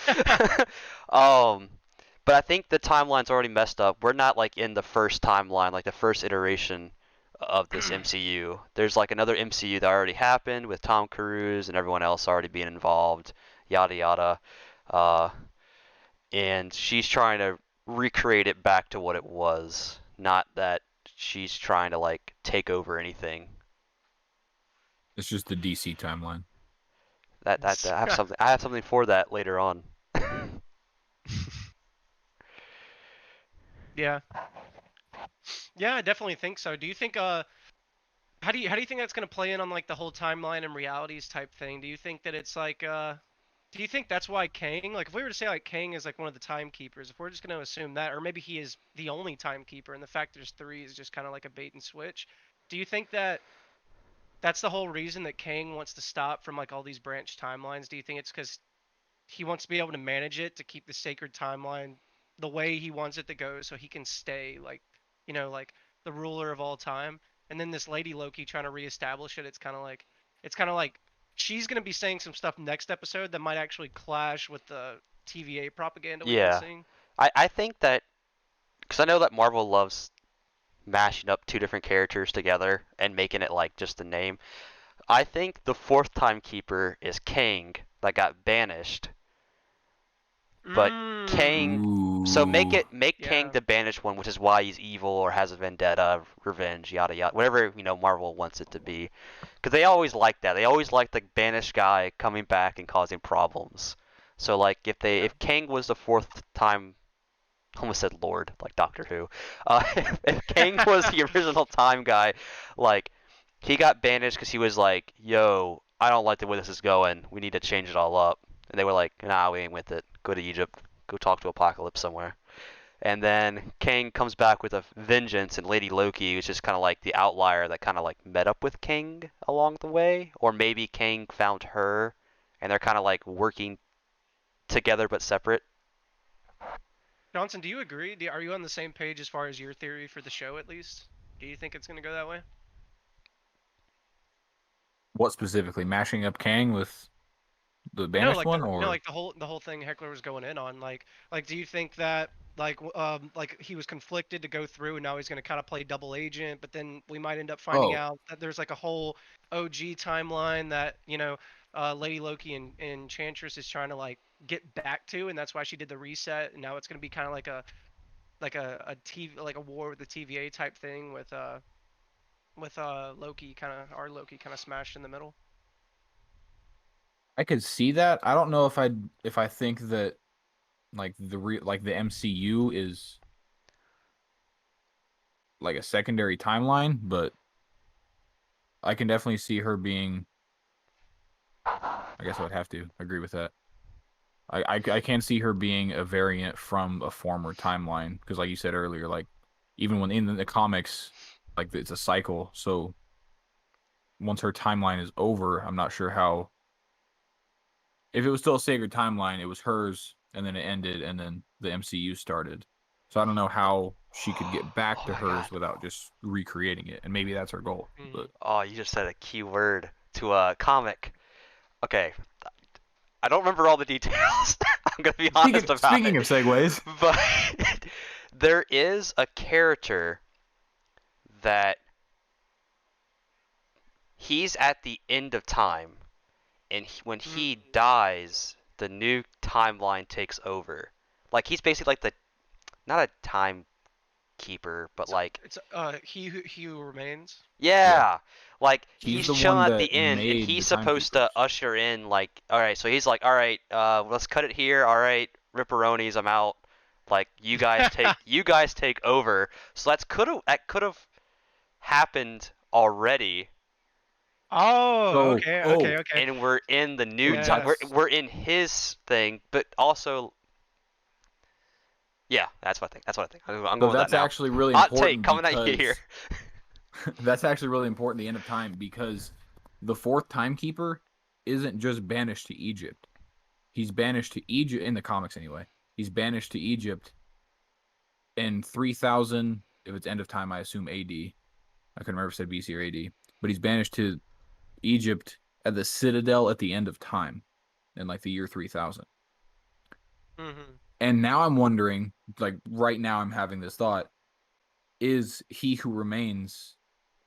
um, but I think the timeline's already messed up. We're not like in the first timeline, like the first iteration of this MCU. There's like another MCU that already happened with Tom Cruise and everyone else already being involved, yada yada. Uh, and she's trying to recreate it back to what it was, not that she's trying to like take over anything. It's just the DC timeline. That I have something for that later on. Yeah. Yeah, I definitely think so. Do you think how do you think that's gonna play in on like the whole timeline and realities type thing? Do you think that it's like do you think that's why Kang, like if we were to say like Kang is like one of the timekeepers, if we're just gonna assume that, or maybe he is the only timekeeper and the fact there's three is just kind of like a bait and switch, do you think that that's the whole reason that Kang wants to stop from like all these branch timelines? Do you think it's because he wants to be able to manage it to keep the sacred timeline the way he wants it to go, so he can stay like, like the ruler of all time. And then this lady Loki trying to reestablish it. It's kind of like she's gonna be saying some stuff next episode that might actually clash with the TVA propaganda we've been Yeah. seeing. I think that because I know that Marvel loves mashing up two different characters together and making it like just a name. I think the fourth timekeeper is Kang that got banished, but Kang. So make Ooh. Kang Yeah. the banished one, which is why he's evil or has a vendetta, revenge, yada yada, whatever Marvel wants it to be, because they always like that. They always like the banished guy coming back and causing problems. So like if Kang was the fourth time, I almost said Lord like Doctor Who, if Kang was the original time guy, like he got banished because he was like, yo, I don't like the way this is going. We need to change it all up. And they were like, nah, we ain't with it. Go to Egypt. Go talk to Apocalypse somewhere. And then Kang comes back with a vengeance, and Lady Loki is just kind of like the outlier that kind of like met up with Kang along the way. Or maybe Kang found her, and they're kind of like working together but separate. Johnson, do you agree? Are you on the same page as far as your theory for the show, at least? Do you think it's going to go that way? What specifically? Mashing up Kang with the No, banished like one, or like the whole thing Heckler was going in on. Like, do you think that like he was conflicted to go through, and now he's going to kind of play double agent, but then we might end up finding oh, out that there's like a whole OG timeline that Lady Loki and Enchantress is trying to like get back to, and that's why she did the reset, and now it's going to be kind of like a TV, like a war with the TVA type thing with Loki kind of, our Loki kind of smashed in the middle. I could see that. I don't know if I think that like the MCU is like a secondary timeline, but I can definitely see her being. I guess I would have to agree with that. I can see her being a variant from a former timeline because, like you said earlier, like even when in the comics, like it's a cycle. So once her timeline is over, I'm not sure how. If it was still a sacred timeline, it was hers, and then it ended, and then the MCU started. So I don't know how she could get back Oh to my hers god. without just recreating it, and maybe that's her goal. But Oh, you just said a key word to a comic. Okay, I don't remember all the details. I'm gonna be honest about speaking it. of segues, But there is a character that he's at the end of time, and when he dies, the new timeline takes over. Like he's basically like the not a timekeeper, but like It's he who remains. yeah, like he's he's the chilling one at the that end, and made the he's supposed to timekeepers. usher in like, all right, so he's like, all right, let's cut it here. All right, ripperonis, I'm out. Like you guys take over. So that could have happened already, Oh, So, okay, okay, oh, okay. and we're in the new so time. Yeah. that's We're in his thing, but also yeah, that's what I think. That's what I think. I'm so going with that that's now. actually really Hot take important coming at you here. because that's actually really important. The end of time because the fourth timekeeper isn't just banished to Egypt. He's banished to Egypt in the comics anyway. He's banished to Egypt in 3000. If it's end of time, I assume AD. I couldn't remember if it said BC or AD. But he's banished to Egypt at the Citadel at the end of time in like the year 3000. Mhm. And now I'm wondering, like right now I'm having this thought, is he who remains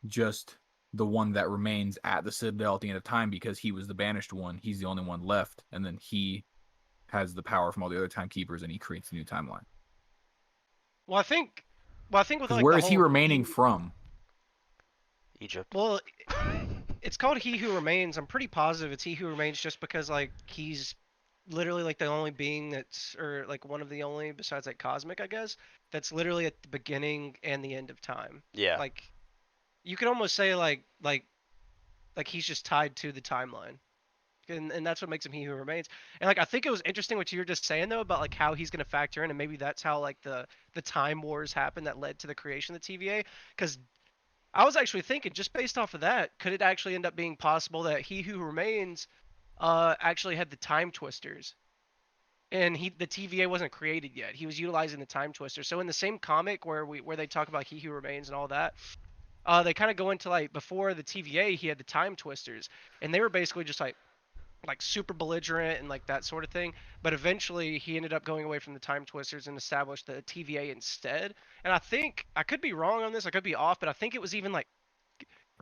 just the one that remains at the Citadel at the end of time because he was the banished one, he's the only one left, and then he has the power from all the other timekeepers and he creates a new timeline. Well, I think with Because like where the is he whole remaining from? Egypt. well, it's called He Who Remains. I'm pretty positive it's He Who Remains just because like he's literally like the only being that's, or like one of the only besides like cosmic, I guess, that's literally at the beginning and the end of time. Yeah. Like you could almost say like he's just tied to the timeline. And that's what makes him He Who Remains. And like I think it was interesting what you were just saying though about like how he's gonna factor in, and maybe that's how like the time wars happened that led to the creation of the TVA. Because I was actually thinking, just based off of that, could it actually end up being possible that He Who Remains actually had the time twisters, and the TVA wasn't created yet. He was utilizing the time twister. So in the same comic where they talk about He Who Remains and all that, they kind of go into like before the TVA, he had the time twisters, and they were basically just like super belligerent and like that sort of thing. But eventually he ended up going away from the time twisters and established the TVA instead. And I think I could be wrong on this, I could be off, but I think it was even like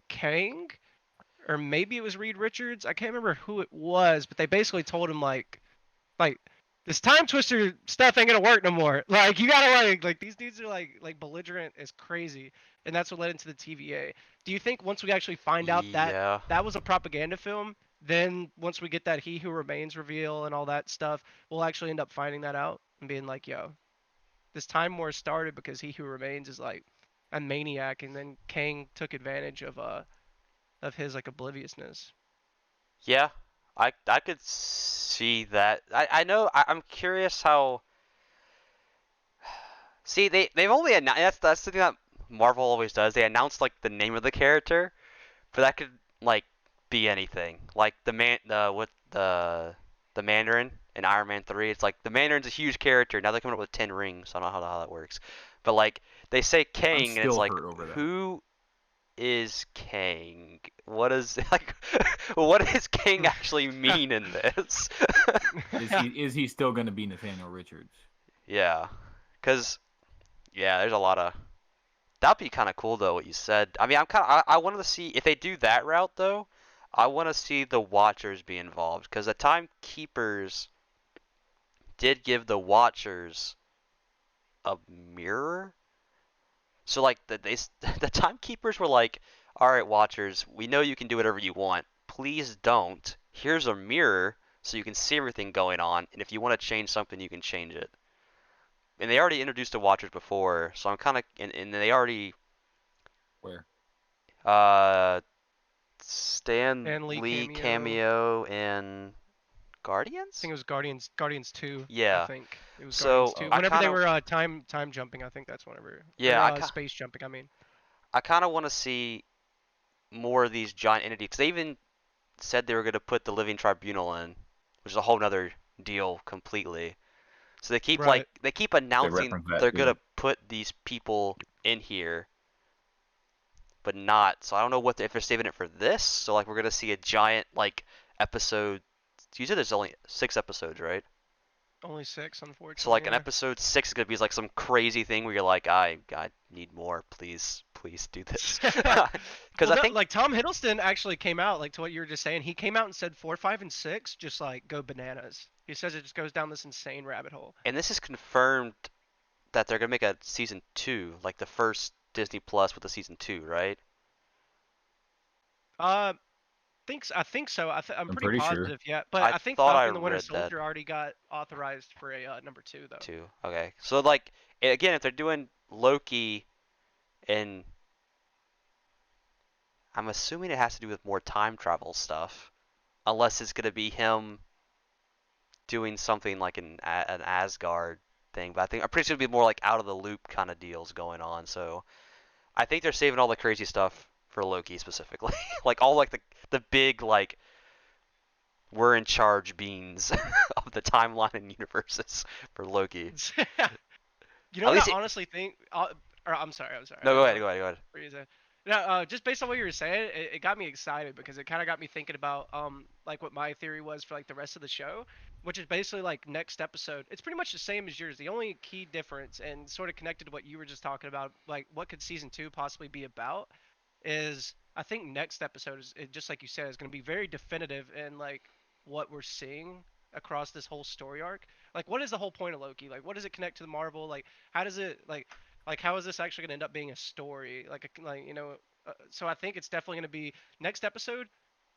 Kang, or maybe it was Reed Richards. I can't remember who it was, but they basically told him like this time twister stuff ain't gonna work no more. Like you gotta like these dudes are like belligerent as crazy, and that's what led into the TVA. Do you think once we actually find out that Yeah. that was a propaganda film, then once we get that He Who Remains reveal and all that stuff, we'll actually end up finding that out and being like, yo, this time war started because He Who Remains is like a maniac, and then Kang took advantage of his like obliviousness. Yeah. I could see that. I know. I'm curious how. See, they've only announced. That's the thing that Marvel always does. They announce like the name of the character, but that could like be anything. Like the Mandarin in Iron Man 3. It's like the Mandarin's a huge character. Now they're coming up with 10 rings. I don't know how that works. But like they say I'm Kang, and it's still like hurt over that. who is Kang? What is like what does Kang actually mean in this? Is he still going to be Nathaniel Richards? Yeah, cause yeah, there's a lot of. That'd be kind of cool though. What you said. I mean, I wanted to see if they do that route though. I want to see the Watchers be involved because the Timekeepers did give the Watchers a mirror. So like the Timekeepers were like, "All right, Watchers, we know you can do whatever you want. Please don't. Here's a mirror so you can see everything going on, and if you want to change something, you can change it." And they already introduced the Watchers before, so I'm kind of and they already Where? Stan And Lee cameo. cameo in I Guardians? think it was Guardians 2. Yeah. I think it was So Guardians 2. I Whenever they kind of were time jumping, I think that's whenever. yeah, Or space jumping, I mean. I kind of want to see more of these giant entities. 'Cause they even said they were going to put the Living Tribunal in, which is a whole nother deal completely. So they keep Right. they keep announcing reference that they're too. going to put these people in here, but not. So I don't know if they're saving it for this. So like we're going to see a giant like episode. You said there's only 6 episodes, right? Only 6, unfortunately. So like an yeah. episode 6 is gonna be like some crazy thing where you're like, I need more, please do this. Because Well, I think like Tom Hiddleston actually came out, like to what you were just saying. He came out and said 4, 5, and 6 just like go bananas. He says it just goes down this insane rabbit hole. and this is confirmed that they're gonna make a season 2, like the first Disney Plus with the season 2, right? I think so. I'm pretty pretty sure. positive, yeah. But I I think thought I Falcon the Winter read that. Soldier already got authorized for a number 2 though. 2. Okay. So like again, if they're doing Loki, and I'm assuming it has to do with more time travel stuff, unless it's gonna be him doing something like an Asgard thing. But I'm pretty sure it'll be more like out of the loop kind of deals going on. So I think they're saving all the crazy stuff for Loki specifically, like all like the big like we're in charge beans of the timeline and universes for Loki. You know At what least I honestly think? Or I'm sorry. No, go ahead. No, just based on what you were saying, it got me excited because it kind of got me thinking about like what my theory was for like the rest of the show, which is basically like next episode. It's pretty much the same as yours. The only key difference and sort of connected to what you were just talking about, like what could season 2 possibly be about, is I think next episode is just like you said is going to be very definitive in like what we're seeing across this whole story arc. Like what is the whole point of Loki? Like what does it connect to the Marvel? Like how does it like how is this actually going to end up being a story? Like you know, so I think it's definitely going to be next episode.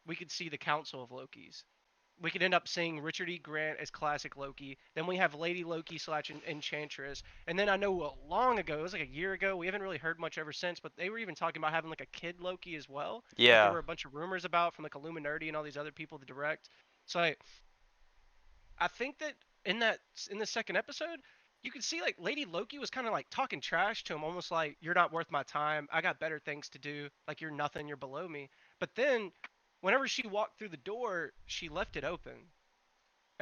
We could see the Council of Lokis. We could end up seeing Richard E. Grant as classic Loki. Then we have Lady Loki / Enchantress. And then I know long ago, it was like a year ago. We haven't really heard much ever since, but they were even talking about having like a kid Loki as well. That Yeah. there were a bunch of rumors about from like Illuminati and all these other people to direct. So I think that in the second episode, you could see like Lady Loki was kind of like talking trash to him, almost like you're not worth my time. I got better things to do. Like you're nothing. You're below me. But then, whenever she walked through the door, she left it open.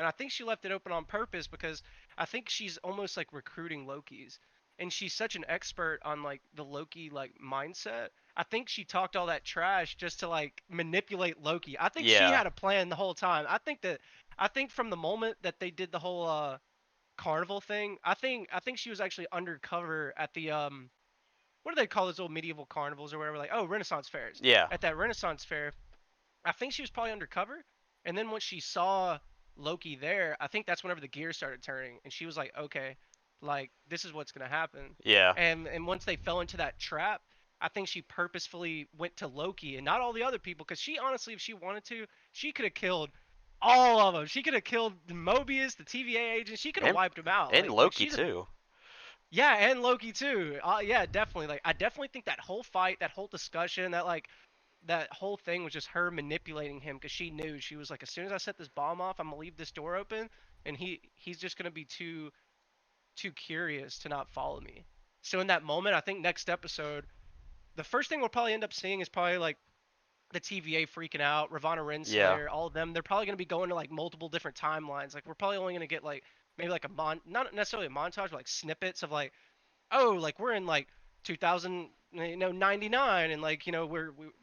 and I think she left it open on purpose because I think she's almost like recruiting Loki's, and she's such an expert on like the Loki like mindset. I think she talked all that trash just to like manipulate Loki. I think she Yeah. had a plan the whole time. I think from the moment that they did the whole carnival thing, I think she was actually undercover at the what do they call those old medieval carnivals or whatever, like, oh, Renaissance fairs. Yeah. At that Renaissance fair, I think she was probably undercover, and then when she saw Loki there, I think that's whenever the gears started turning, and she was like, okay, like this is what's gonna happen. Yeah. And once they fell into that trap, I think she purposefully went to Loki and not all the other people, because she honestly, if she wanted to, she could have killed all of them. She could have killed Mobius, the TVA agent. She could have And- wiped them out. And Like Loki she's too. yeah, and Loki too. Yeah, definitely. Like I definitely think that whole fight, that whole discussion, that whole thing was just her manipulating him because she knew, she was like, as soon as I set this bomb off, I'm gonna leave this door open, and he's just gonna be too curious to not follow me. So in that moment, I think next episode, the first thing we'll probably end up seeing is probably like the TVA freaking out, Ravonna Yeah. Renslayer, all of them. They're probably gonna be going to like multiple different timelines. Like we're probably only gonna get like maybe like not necessarily a montage, but like snippets of like, oh, like we're in like 2099, and like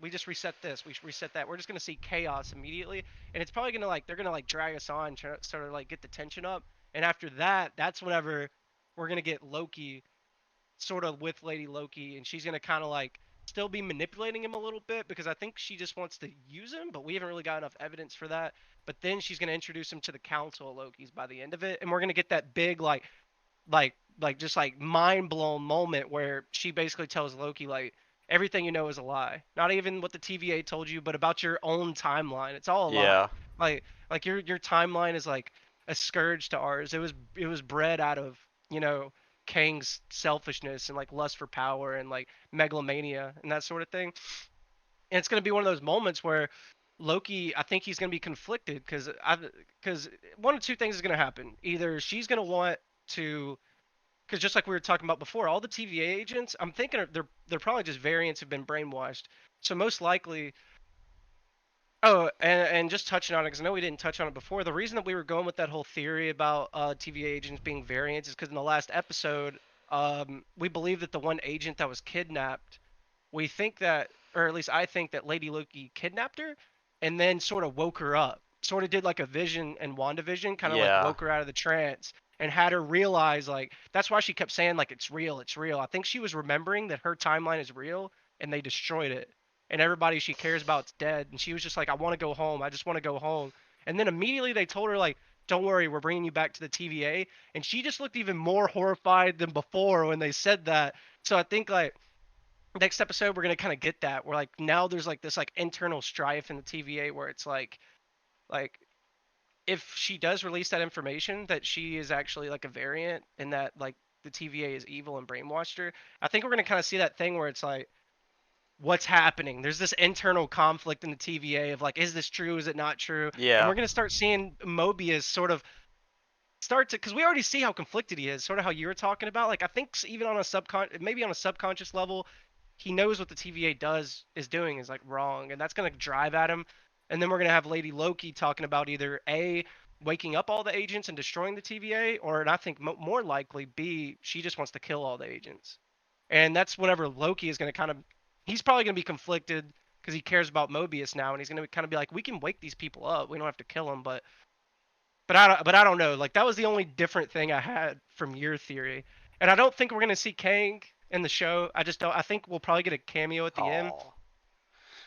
we just reset this, we reset that. We're just gonna see chaos immediately, and it's probably gonna like they're gonna like drag us on, try to sort of like get the tension up, and after that, that's whenever we're gonna get Loki sort of with Lady Loki, and she's gonna kind of like still be manipulating him a little bit because I think she just wants to use him, but we haven't really got enough evidence for that. But then she's gonna introduce him to the Council of Lokis by the end of it, and we're gonna get that big like just like mind blown moment where she basically tells Loki like everything you know is a lie. Not even what the TVA told you, but about your own timeline. It's all a lie. Yeah. Like your timeline is like a scourge to ours. It was bred out of, Kang's selfishness and like lust for power and like megalomania and that sort of thing. And it's going to be one of those moments where Loki, I think he's going to be conflicted because one of two things is going to happen. Either she's going to want to, because just like we were talking about before, all the TVA agents, I'm thinking they're probably just variants who've been brainwashed. So most likely, oh, and just touching on it, because I know we didn't touch on it before. The reason that we were going with that whole theory about TVA agents being variants is because in the last episode, we believe that the one agent that was kidnapped, we think that, or at least I think that Lady Loki kidnapped her, and then sort of woke her up. Sort of did like a Vision and WandaVision, kind of like Yeah. woke her out of the trance and had her realize like that's why she kept saying like it's real, it's real. I think she was remembering that her timeline is real and they destroyed it. And everybody she cares about is dead. And she was just like, I want to go home. I just want to go home. And then immediately they told her like, don't worry, we're bringing you back to the TVA. And she just looked even more horrified than before when they said that. So I think like next episode we're gonna kind of get that. Where like now there's like this like internal strife in the TVA where it's like if she does release that information that she is actually like a variant and that like the TVA is evil and brainwashed her, I think we're gonna kind of see that thing where it's like, what's happening? There's this internal conflict in the TVA of like, is this true? Is it not true? Yeah. And we're gonna start seeing Mobius sort of start to, because we already see how conflicted he is, sort of how you were talking about. Like I think even on a maybe on a subconscious level, he knows what the TVA is doing is like wrong, and that's gonna drive at him. And then we're gonna have Lady Loki talking about either A, waking up all the agents and destroying the TVA, or, and I think more likely B, she just wants to kill all the agents. And that's whenever Loki is gonna kind of, he's probably gonna be conflicted because he cares about Mobius now, and he's gonna kind of be like, we can wake these people up, we don't have to kill them, but I don't know. Like that was the only different thing I had from your theory, and I don't think we're gonna see Kang in the show. I just don't. I think we'll probably get a cameo at the end. Aw.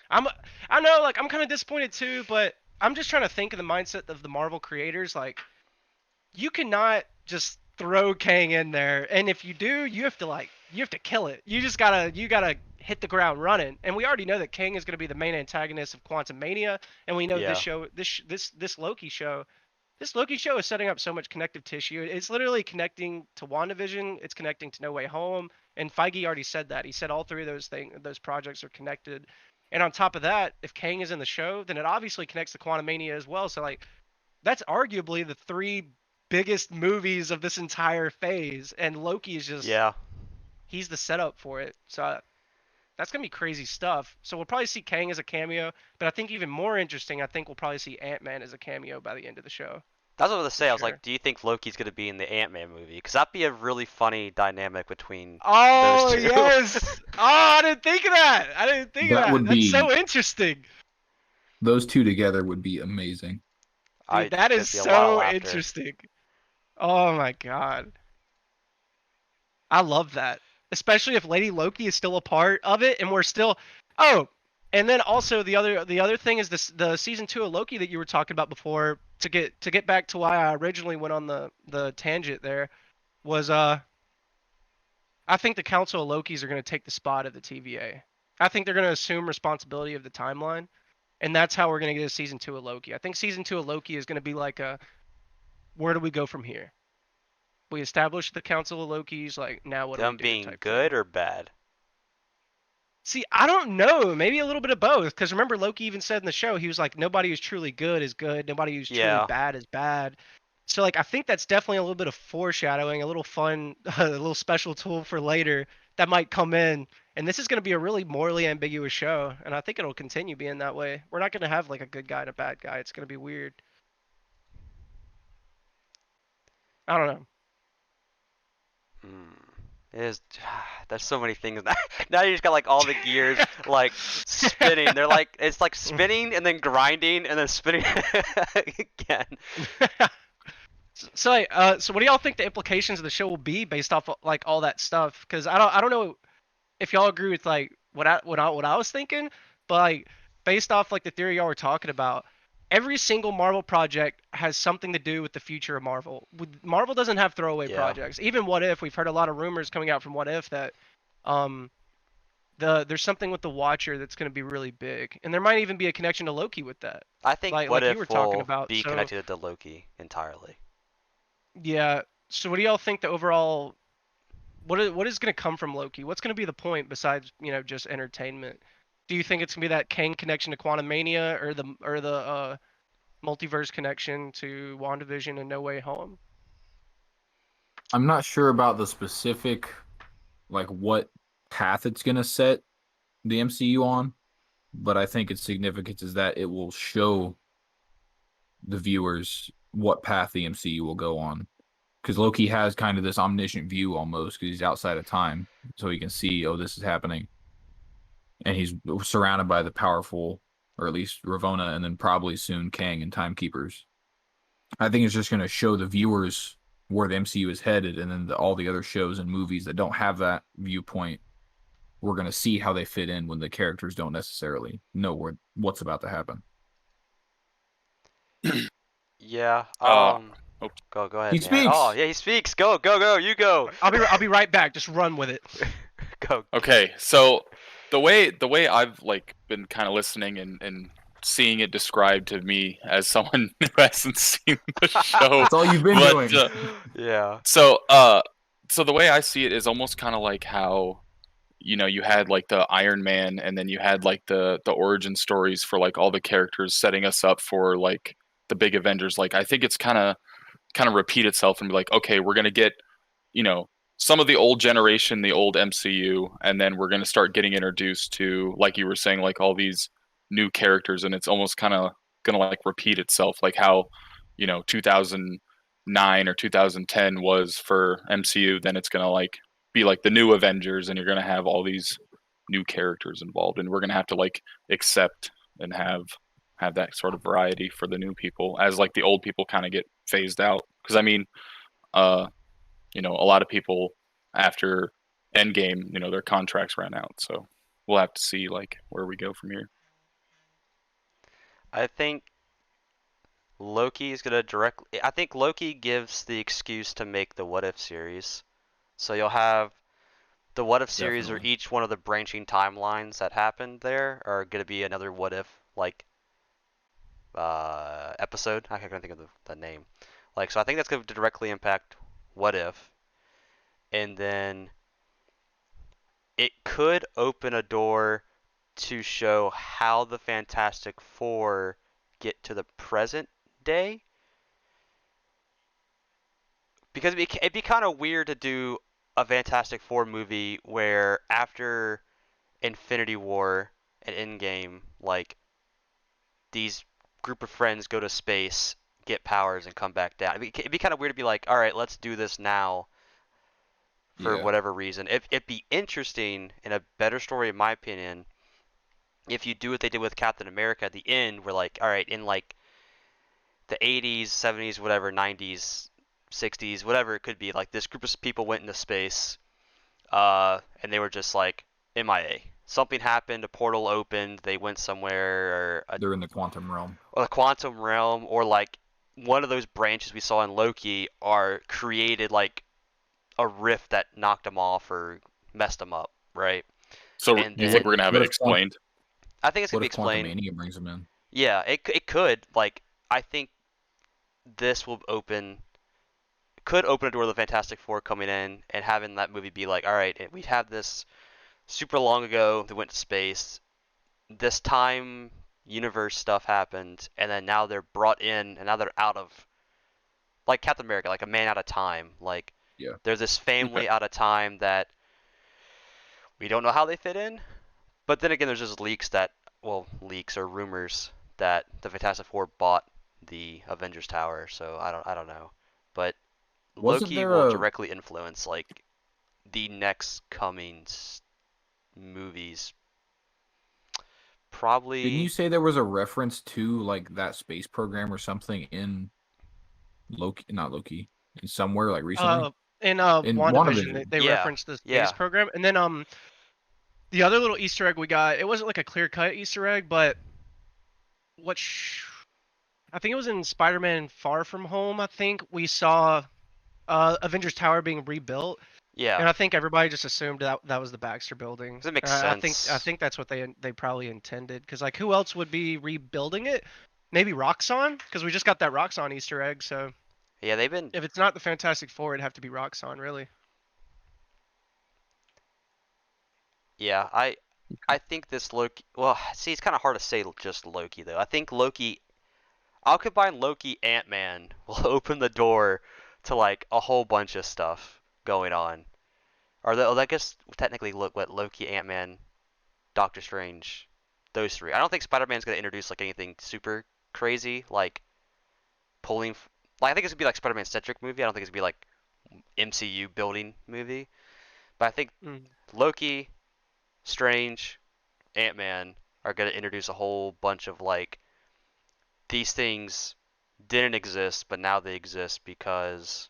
I know, like I'm kind of disappointed too, but I'm just trying to think of the mindset of the Marvel creators. Like you cannot just throw Kang in there, and if you do, you have to kill it. You gotta hit the ground running. And we already know that Kang is gonna be the main antagonist of Quantum Mania, and we know Yeah. this Loki show. This Loki show is setting up so much connective tissue. It's literally connecting to WandaVision. It's connecting to No Way Home. And Feige already said that. He said all three of those projects are connected. And on top of that, if Kang is in the show, then it obviously connects to Quantum Mania as well. So like, that's arguably the three biggest movies of this entire phase. And Loki is just, Yeah. he's the setup for it. So that's gonna be crazy stuff. So we'll probably see Kang as a cameo, but I think even more interesting, I think we'll probably see Ant-Man as a cameo by the end of the show. That's what I was gonna say. I was Sure. like, do you think Loki's gonna be in the Ant-Man movie? Because that'd be a really funny dynamic between Oh those two. yes. Oh, I didn't think of that. I didn't think of That that. would That's be so interesting. those two together would be amazing. Dude, that is There'd be a lot of so laughter. interesting. Oh my god. I love that. Especially if Lady Loki is still a part of it and we're still Oh, and then also the other thing is the season 2 of Loki that you were talking about before to get back to why I originally went on the tangent there was I think the Council of Lokis are going to take the spot of the TVA. I think they're going to assume responsibility of the timeline, and that's how we're going to get a season 2 of Loki. I think season 2 of Loki is going to be like a where do we go from here? We established the Council of Lokis, like now what do Them we do being type good thing. or bad? See, I don't know. Maybe a little bit of both. Because remember, Loki even said in the show, he was like, nobody who's truly good is good. Nobody who's truly Yeah. bad is bad. So, like, I think that's definitely a little bit of foreshadowing, a little fun, a little special tool for later that might come in. And this is going to be a really morally ambiguous show. And I think it'll continue being that way. We're not going to have, like, a good guy and a bad guy. It's going to be weird. I don't know. There's so many things now. Now you just got like all the gears like spinning. They're like it's like spinning and then grinding and then spinning again. So, so what do y'all think the implications of the show will be based off of, like all that stuff? Because I don't know if y'all agree with like what I was thinking, but like based off like the theory y'all were talking about, every single Marvel project has something to do with the future of Marvel. Marvel doesn't have throwaway Yeah. projects. Even What If, we've heard a lot of rumors coming out from What If that there's something with the Watcher that's going to be really big, and there might even be a connection to Loki with that. I think Like What you If were talking will about. be So connected to Loki entirely. yeah. So what do y'all think the overall what is going to come from Loki? What's going to be the point besides, just entertainment? Do you think it's going to be that Kang connection to Quantum Mania or the multiverse connection to WandaVision and No Way Home? I'm not sure about the specific, like what path it's gonna set the MCU on, but I think its significance is that it will show the viewers what path the MCU will go on. Because Loki has kind of this omniscient view almost, because he's outside of time, so he can see, oh, this is happening, and he's surrounded by the powerful, or at least Ravonna, and then probably soon Kang and Timekeepers. I think it's just going to show the viewers where the MCU is headed, and then all the other shows and movies that don't have that viewpoint, we're going to see how they fit in when the characters don't necessarily know what's about to happen. Yeah. Go ahead, He man. speaks. Oh yeah, he speaks. Go, you go. I'll be right back. Just run with it. Go. Okay, so the way I've like been kind of listening and seeing it described to me as someone who hasn't seen the show. That's all you've been but, doing. Yeah. So the way I see it is almost kind of like how you had like the Iron Man, and then you had like the origin stories for like all the characters, setting us up for like the big Avengers. Like I think it's kind of repeat itself and be like, okay, we're gonna get some of the old generation, the old MCU, and then we're gonna start getting introduced to, like you were saying, like all these new characters, and it's almost kind of gonna like repeat itself, like how 2009 or 2010 was for MCU. Then it's gonna like be like the new Avengers, and you're gonna have all these new characters involved, and we're gonna have to like accept and have that sort of variety for the new people as like the old people kind of get phased out. Because I mean, a lot of people after Endgame, their contracts ran out, so we'll have to see like where we go from here. I think Loki is gonna directly. I think Loki gives the excuse to make the What If series. So you'll have the What If series, or Definitely. each one of the branching timelines that happened there are gonna be another What If like episode. I can't think of the name. Like, so I think that's gonna directly impact What If, and then it could open a door to show how the Fantastic Four get to the present day. Because it'd be kind of weird to do a Fantastic Four movie where after Infinity War and Endgame, like these group of friends go to space get powers and come back down. It'd be kind of weird to be like, all right, let's do this now for Yeah. whatever reason. It'd be interesting and a better story, in my opinion, if you do what they did with Captain America at the end, where like, all right, in like the 80s, 70s, whatever, 90s, 60s, whatever it could be, like this group of people went into space, and they were just like MIA. Something happened, a portal opened, they went somewhere, They're in the quantum realm. or the quantum realm, or like one of those branches we saw in Loki are created like a rift that knocked them off or messed them up, right? So And you think then we're gonna have What it if quantum, explained? I think it's gonna what be if Quantum explained. Mania brings them in? Yeah, it could. Like I think this will could open a door to the Fantastic Four coming in and having that movie be like, all right, we have this super long ago. They went to space. This time universe stuff happened, and then now they're brought in, and now they're out of like Captain America, like a man out of time. Like Yeah. they're this family out of time that we don't know how they fit in. But then again, there's just leaks or rumors that the Fantastic Four bought the Avengers Tower. So I don't know. But Wasn't Loki there will a directly influence like the next coming movies. Didn't you Probably, say there was a reference to like that space program or something in Loki? Not Loki. In somewhere like recently In in WandaVision, they, WandaVision. they yeah, referenced the space yeah, program, and then the other little Easter egg we got, it wasn't like a clear cut Easter egg, but what I think it was in Spider-Man Far From Home. I think we saw Avengers Tower being rebuilt, yeah. and I think everybody just assumed that that was the Baxter Building. 'Cause it makes I sense. think that's what they probably intended, because like who else would be rebuilding it? Maybe Roxxon, because we just got that Roxxon Easter egg. So Yeah, they've been. if it's not the Fantastic Four, it'd have to be Roxxon, really. Yeah, I think this Loki. Well, see, it's kind of hard to say just Loki though. I think Loki. I'll combine Loki Ant Man will open the door to like a whole bunch of stuff going on. I guess technically look what Loki, Ant Man, Doctor Strange, those three. I don't think Spider Man's gonna introduce like anything super crazy like pulling. Like I think it's gonna be like Spider Man centric movie. I don't think it's gonna be like MCU building movie. But I think Mm. Loki, Strange, Ant Man are gonna introduce a whole bunch of like these things didn't exist, but now they exist because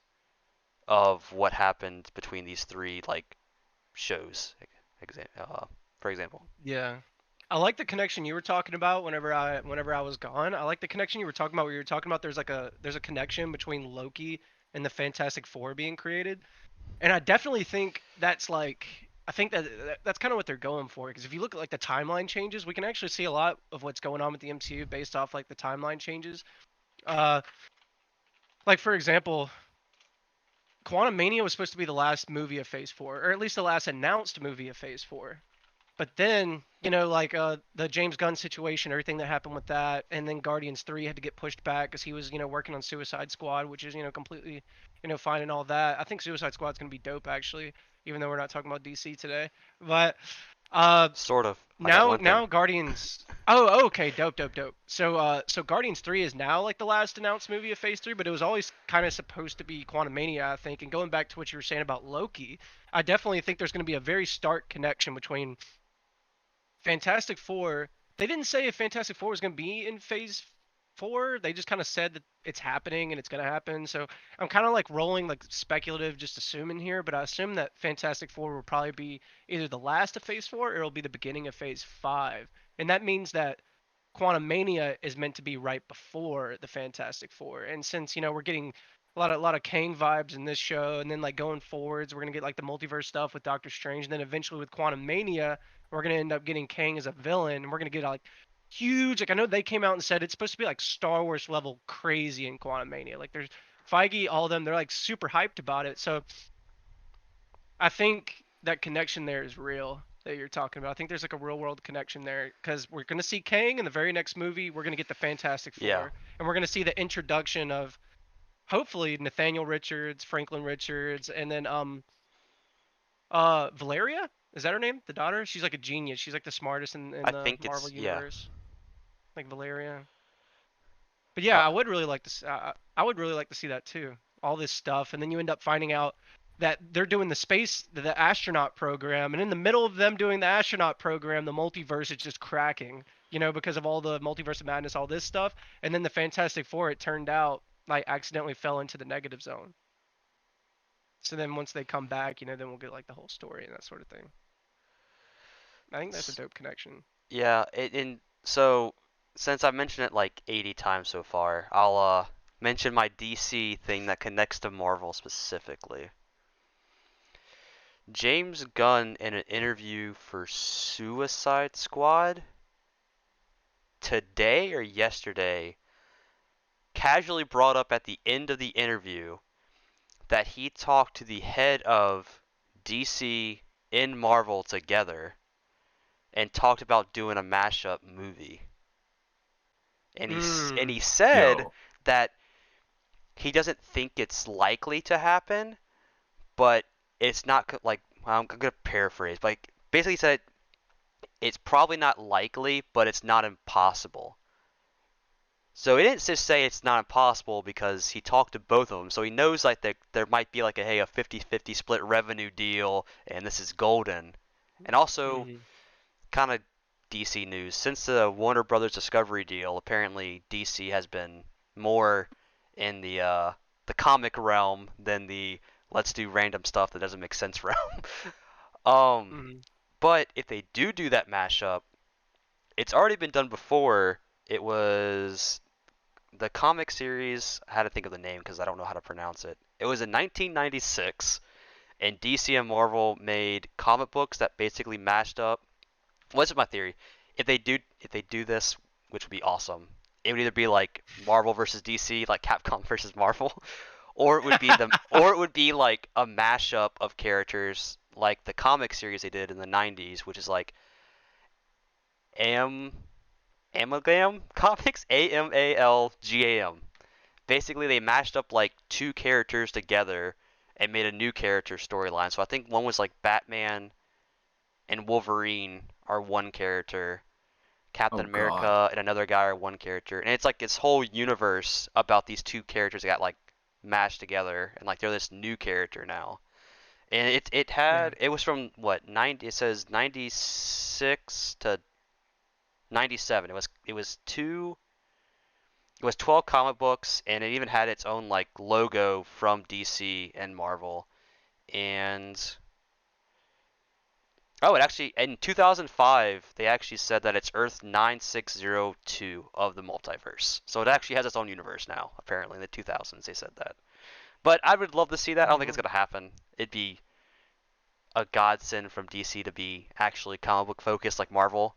of what happened between these three like shows. For example. Yeah. I like the connection you were talking about whenever I was gone. I like the connection you were talking about where you were talking about there's a connection between Loki and the Fantastic Four being created. And I definitely think that's like I think that's kind of what they're going for, because if you look at like the timeline changes, we can actually see a lot of what's going on with the MCU based off like the timeline changes. Uh like for example, Quantum Mania was supposed to be the last movie of Phase 4, or at least the last announced movie of Phase 4. But then, like the James Gunn situation, everything that happened with that, and then Guardians 3 had to get pushed back because he was, working on Suicide Squad, which is, completely, fine and all that. I think Suicide Squad's gonna be dope actually, even though we're not talking about DC today. But Sort of. I got now one thing. now Guardians. Oh, okay, dope. So Guardians 3 is now like the last announced movie of Phase 3, but it was always kind of supposed to be Quantum Mania, I think. And going back to what you were saying about Loki, I definitely think there's going to be a very stark connection between Fantastic Four. They didn't say if Fantastic Four was going to be in Phase 4. They just kind of said that it's happening and it's going to happen. So I'm kind of like rolling like speculative, just assuming here, but I assume that Fantastic Four will probably be either the last of Phase 4 or it'll be the beginning of Phase 5. And that means that Quantum Mania is meant to be right before the Fantastic Four. And since, we're getting a lot of Kang vibes in this show, and then like going forwards, we're gonna get like the multiverse stuff with Doctor Strange, and then eventually with Quantum Mania, we're gonna end up getting Kang as a villain, and we're gonna get like huge. Like I know they came out and said it's supposed to be like Star Wars level crazy in Quantum Mania. Like there's Feige, all of them, they're like super hyped about it. So I think that connection there is real that you're talking about. I think there's like a real world connection there, because we're gonna see Kang in the very next movie. We're gonna get the Fantastic Yeah. Four, and we're gonna see the introduction of hopefully Nathaniel Richards, Franklin Richards, and then Valeria, is that her name? The daughter? She's like a genius. She's like the smartest in I the think Marvel it's yeah. universe. Like Valeria. But yeah, I would really like to. I would really like to see that too. All this stuff, and then you end up finding out that they're doing the astronaut program, and in the middle of them doing the astronaut program, the multiverse is just cracking. You know, because of all the multiverse of madness, all this stuff, and then the Fantastic Four, it turned out like accidentally fell into the negative zone. So then once they come back, you know, then we'll get like the whole story and that sort of thing. I think that's a dope connection. Yeah, and so since I've mentioned it like 80 times so far, I'll mention my DC thing that connects to Marvel specifically. James Gunn, in an interview for Suicide Squad today or yesterday, casually brought up at the end of the interview that he talked to the head of DC and Marvel together and talked about doing a mashup movie. And he said Yo. that he doesn't think it's likely to happen, but it's not like, I'm gonna paraphrase, but like basically he said it's probably not likely, but it's not impossible. So he didn't just say it's not impossible because he talked to both of them, so he knows like there might be like a 50-50 split revenue deal, and this is golden. And also, kind of DC news, since the Warner Brothers Discovery deal, apparently DC has been more in the comic realm than the let's do random stuff that doesn't make sense realm. But if they do that mashup, it's already been done before. It was the comic series. I had to think of the name because I don't know how to pronounce it. It was in 1996, and DC and Marvel made comic books that basically mashed up. What's my theory? If they do this, which would be awesome, it would either be like Marvel versus DC, like Capcom versus Marvel, or it would be like a mashup of characters like the comic series they did in the 90s, which is like Amalgam Comics, Amalgam. Basically, they mashed up like two characters together and made a new character storyline. So I think one was like Batman and Wolverine are one character, Captain America and another guy are one character, and it's like this whole universe about these two characters that got like mashed together, and like they're this new character now. And it was from what 90? It says 96 to 97. It was 12 comic books, and it even had its own like logo from DC and Marvel. And oh, it actually in 2005 they actually said that it's Earth 9602 of the multiverse. So it actually has its own universe now. Apparently in the 2000s they said that. But I would love to see that. I don't think it's gonna happen. It'd be a godsend from DC to be actually comic book focused like Marvel.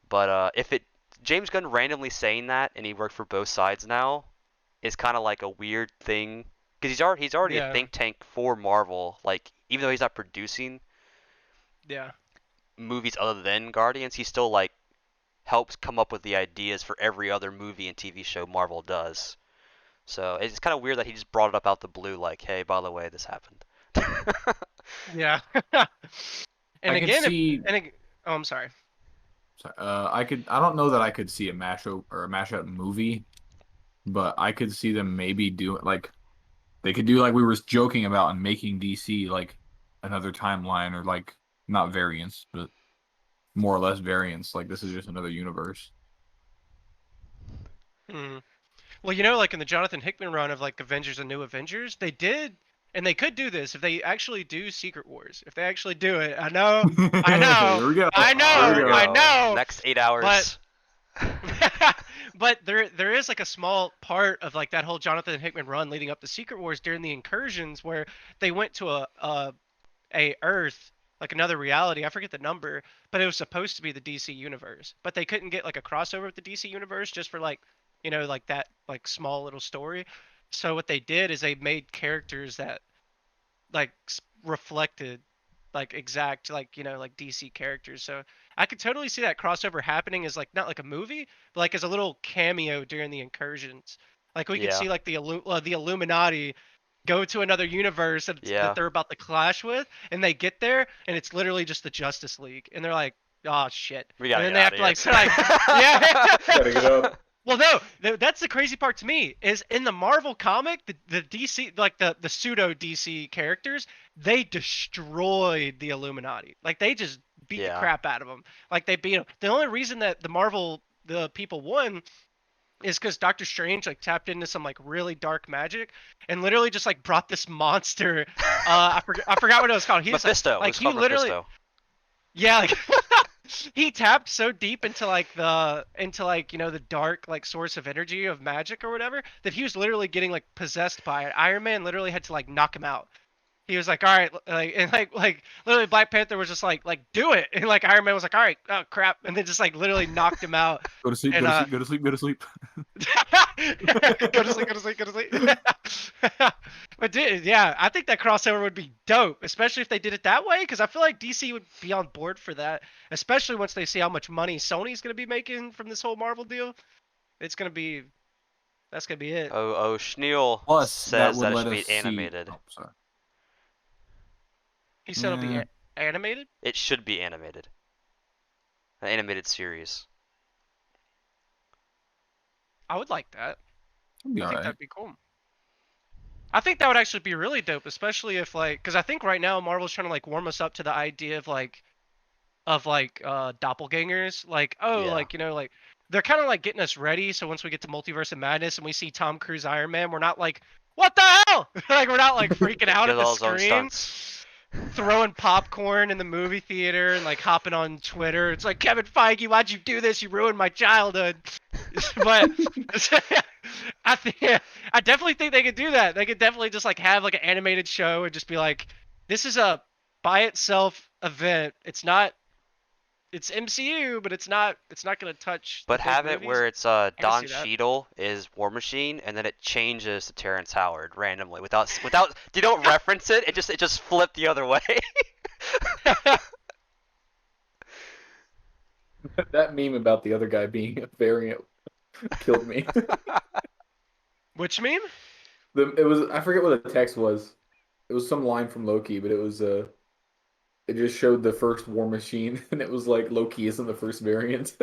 But if James Gunn randomly saying that and he worked for both sides now is kind of like a weird thing because he's already a think tank for Marvel. Like even though he's not producing movies other than Guardians, he still like helps come up with the ideas for every other movie and TV show Marvel does. So it's kind of weird that he just brought it up out the blue, like, hey, by the way, this happened. Yeah. And I again, could see, oh, I'm sorry. I don't know that I could see a mashup movie, but I could see them maybe do like they could do like we were joking about and making DC like another timeline or like not variants, but more or less variants. Like this is just another universe. Well, you know, like in the Jonathan Hickman run of like Avengers and New Avengers, they did, and they could do this if they actually do Secret Wars. If they actually do it, I know, Here we go. I know. Next 8 hours. But there is like a small part of like that whole Jonathan Hickman run leading up to Secret Wars during the incursions where they went to a Earth, like another reality. I forget the number, but it was supposed to be the DC universe. But they couldn't get like a crossover with the DC universe just for like, you know, like that like small little story. So what they did is they made characters that like reflected like exact like, you know, like DC characters. So I could totally see that crossover happening as like not like a movie, but like as a little cameo during the incursions. Like we could see like the Illuminati go to another universe that they're about to clash with, and they get there and it's literally just the Justice League, and they're like, oh shit, We gotta and then get they have out to of like, so like yeah Gotta get up. Well, no, that's the crazy part to me is in the Marvel comic, the DC, like the pseudo DC characters, they destroyed the Illuminati. Like they just beat the Yeah. crap out of them. Like they beat them. The only reason that the people won is because Doctor Strange like tapped into some like really dark magic and literally just like brought this monster. I forgot what it was called. He's Mephisto. like It's he called literally Mephisto. yeah like he tapped so deep into like the dark like source of energy of magic or whatever that he was literally getting like possessed by it. Iron Man literally had to like knock him out. He was like, all right, like, and like literally Black Panther was just like do it, and like Iron Man was like, all right, oh crap, and then just like literally knocked him out. Go to sleep. And Go to sleep. Go to sleep. Go to sleep. go to sleep, go to sleep, go to sleep. But dude, yeah, I think that crossover would be dope, especially if they did it that way, because I feel like DC would be on board for that, especially once they see how much money Sony's gonna be making from this whole Marvel deal. It's gonna be, that's gonna be it. Oh, Schneal Plus, that says would that it let should us be animated. see. Oh, sorry. He said it'll be Yeah. animated. It should be animated. An animated series. I would like that. It'll be I think alright. that'd be cool. I think that would actually be really dope, especially if like, because I think right now Marvel's trying to like warm us up to the idea of doppelgangers. Like, oh, Yeah. like like they're kind of like getting us ready. So once we get to Multiverse of Madness and we see Tom Cruise Iron Man, we're not like, what the hell? Like we're not like freaking out He at does the all his own screen, stunts. throwing popcorn in the movie theater and like hopping on Twitter. It's like, Kevin Feige, why'd you do this? You ruined my childhood. But I think I definitely think they could do that. They could definitely just like have like an animated show and just be like, this is a by itself event. It's MCU, but it's not gonna touch. But the big have it movies. where it's can Don see that. Cheadle is War Machine, and then it changes to Terrence Howard randomly without you don't reference it. It just flipped the other way. That meme about the other guy being a variant killed me. Which meme? It was, I forget what the text was. It was some line from Loki, but it was it just showed the first War Machine, and it was like Loki isn't the first variant.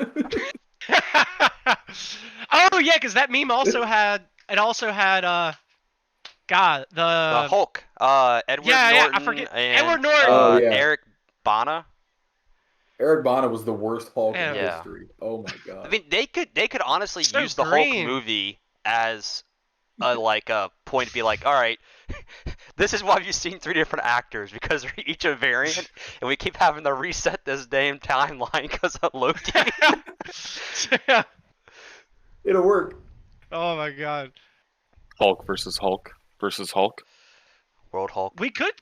Oh yeah, because that meme also had God The Hulk, Edward yeah, Norton, I forget and Edward Norton. Oh, yeah. Eric Bana. Eric Bana was the worst Hulk in Yeah. history. Oh my god. I mean, they could honestly So use the green. Hulk movie as a point to be like, all right, this is why you've seen 3 different actors because they're each a variant, and we keep having to reset this damn timeline because of Loki. It'll work. Oh my God. Hulk versus Hulk versus Hulk. World Hulk. We could